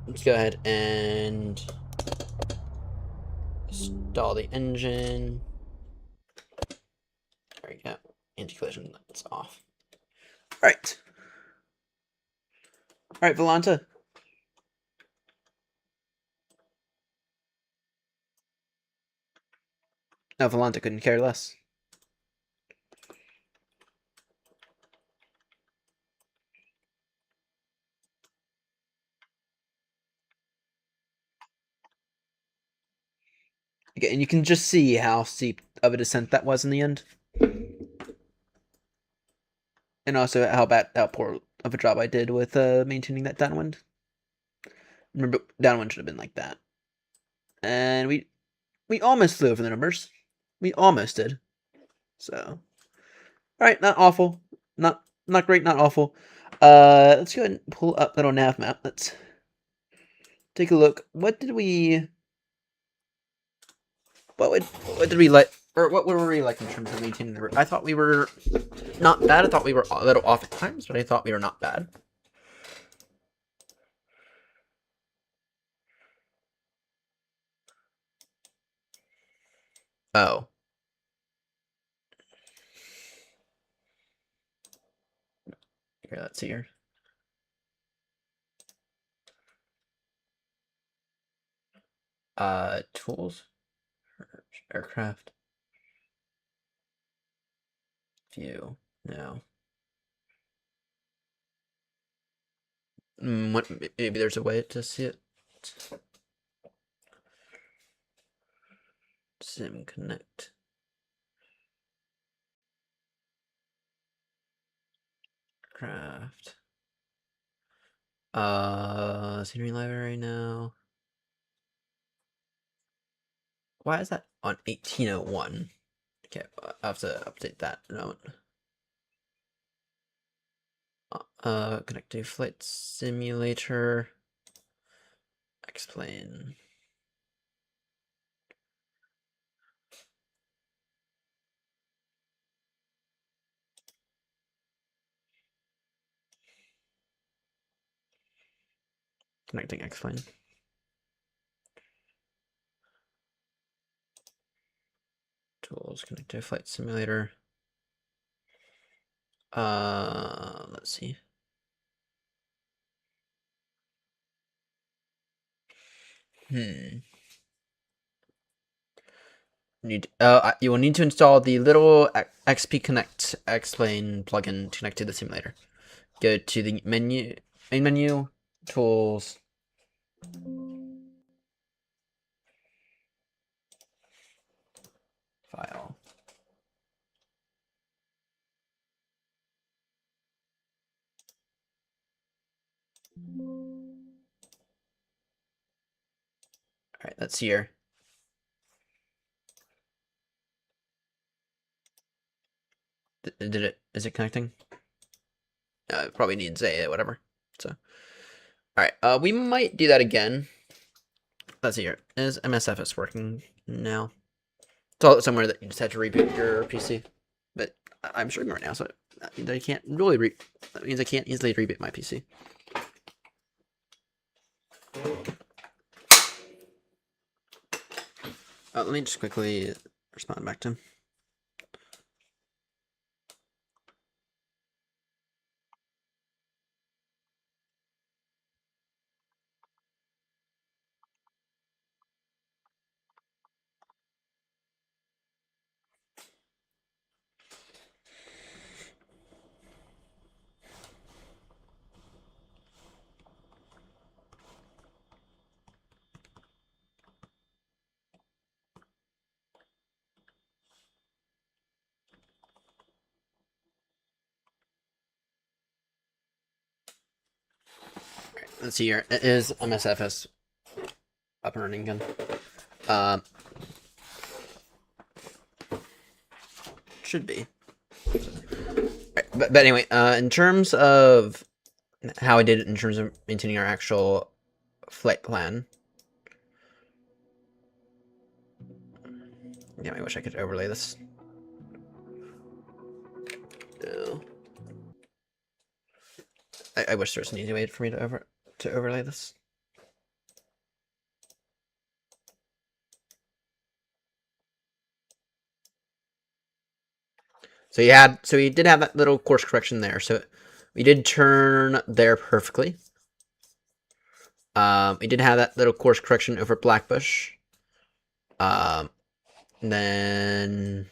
Let's go ahead and install the engine. There we go. Anti-collision, that's off. Alright. Alright, Volanta. No, Volanta couldn't care less. Okay, and you can just see how steep of a descent that was in the end. And also how poor of a job I did with maintaining that downwind. Remember, downwind should have been like that. And we almost flew over the numbers. We almost did. So, alright, not awful. Not great, not awful. Let's go ahead and pull up little nav map. Let's take a look. What did we like, or what were we like in terms of maintaining the route? I thought we were not bad. I thought we were a little off at times, but I thought we were not bad. Oh. Here, let's see here. Tools. Aircraft. View. No. What? Maybe there's a way to see it. Sim connect. Craft. Scenery library now. Why is that on 1801? Okay, I have to update that in a moment. Connecting flight simulator. Explain. Connecting explain. Tools, connecting flight simulator. Let's see. You will need to install the little XP Connect Explain plugin to connect to the simulator. Go to the main menu, tools. File. Alright, that's here. Is it connecting? It probably needs a whatever. So, Alright, we might do that again. Let's see here. Is MSFS working now? It's somewhere that you just had to reboot your PC. But I'm streaming right now, so that means I can't really that means I can't easily reboot my PC. Let me just quickly respond back to him. Let's see here. It is MSFS up and running again. Should be. But anyway, in terms of how I did it in terms of maintaining our actual flight plan. Yeah, I wish I could overlay this. No. I wish there was an easy way for me to overlay this. So he did have that little course correction there. So we did turn there perfectly. We did have that little course correction over Blackbush. Then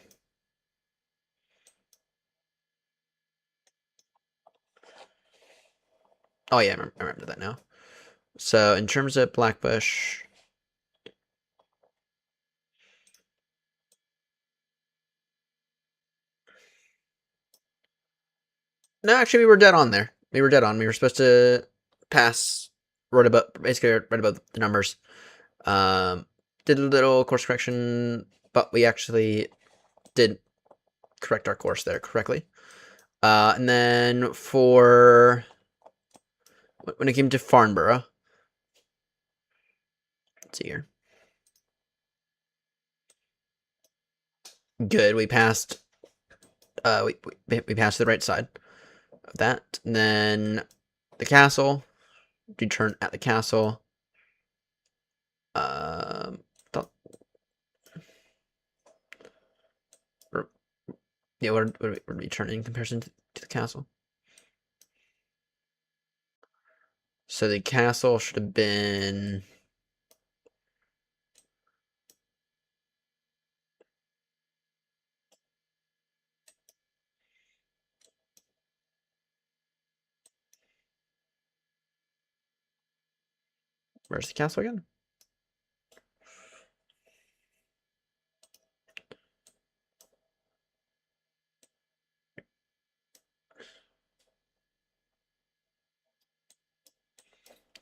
oh yeah, I remember that now. So in terms of Blackbush, no, actually we were dead on there. We were dead on. We were supposed to pass basically right above the numbers. Did a little course correction, but we actually did correct our course there correctly. And then for when it came to Farnborough, let's see here. Good, we passed. We passed the right side of that. And then the castle. We turned at the castle. Yeah, what would we turn in comparison to the castle? So the castle should have been. Where's the castle again?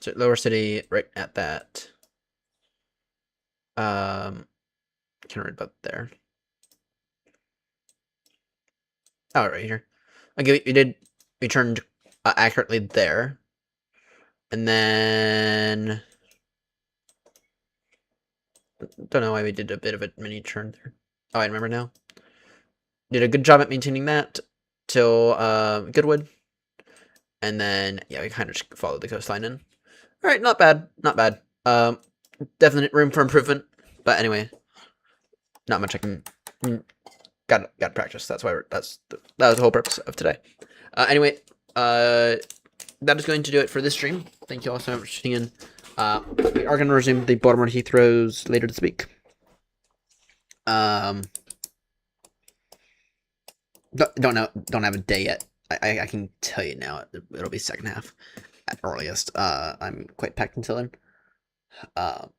So lower city, right at that. Can't read about there. Oh, right here. Okay, we turned accurately there. And then don't know why we did a bit of a mini turn there. Oh, I remember now. Did a good job at maintaining that till Goodwood. And then yeah, we kind of just followed the coastline in. Alright, not bad. Not bad. Definite room for improvement. But anyway, not much I can got practice. That's why that was the whole purpose of today. Anyway, that is going to do it for this stream. Thank you all so much for tuning in. We are going to resume the Baltimore Heathrows later this week. Don't have a day yet. I can tell you now it'll be second half at earliest. I'm quite packed until then. But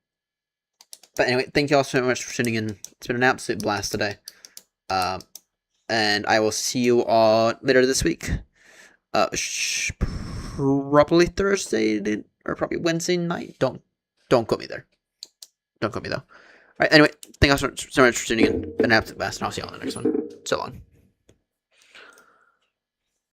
anyway, thank you all so much for tuning in. It's been an absolute blast today. And I will see you all later this week. Probably Thursday or probably Wednesday night. Don't quote me there. Don't quote me though. Alright, anyway, thank you all so much for tuning in. Been an absolute blast, and I'll see you all in the next one. So long.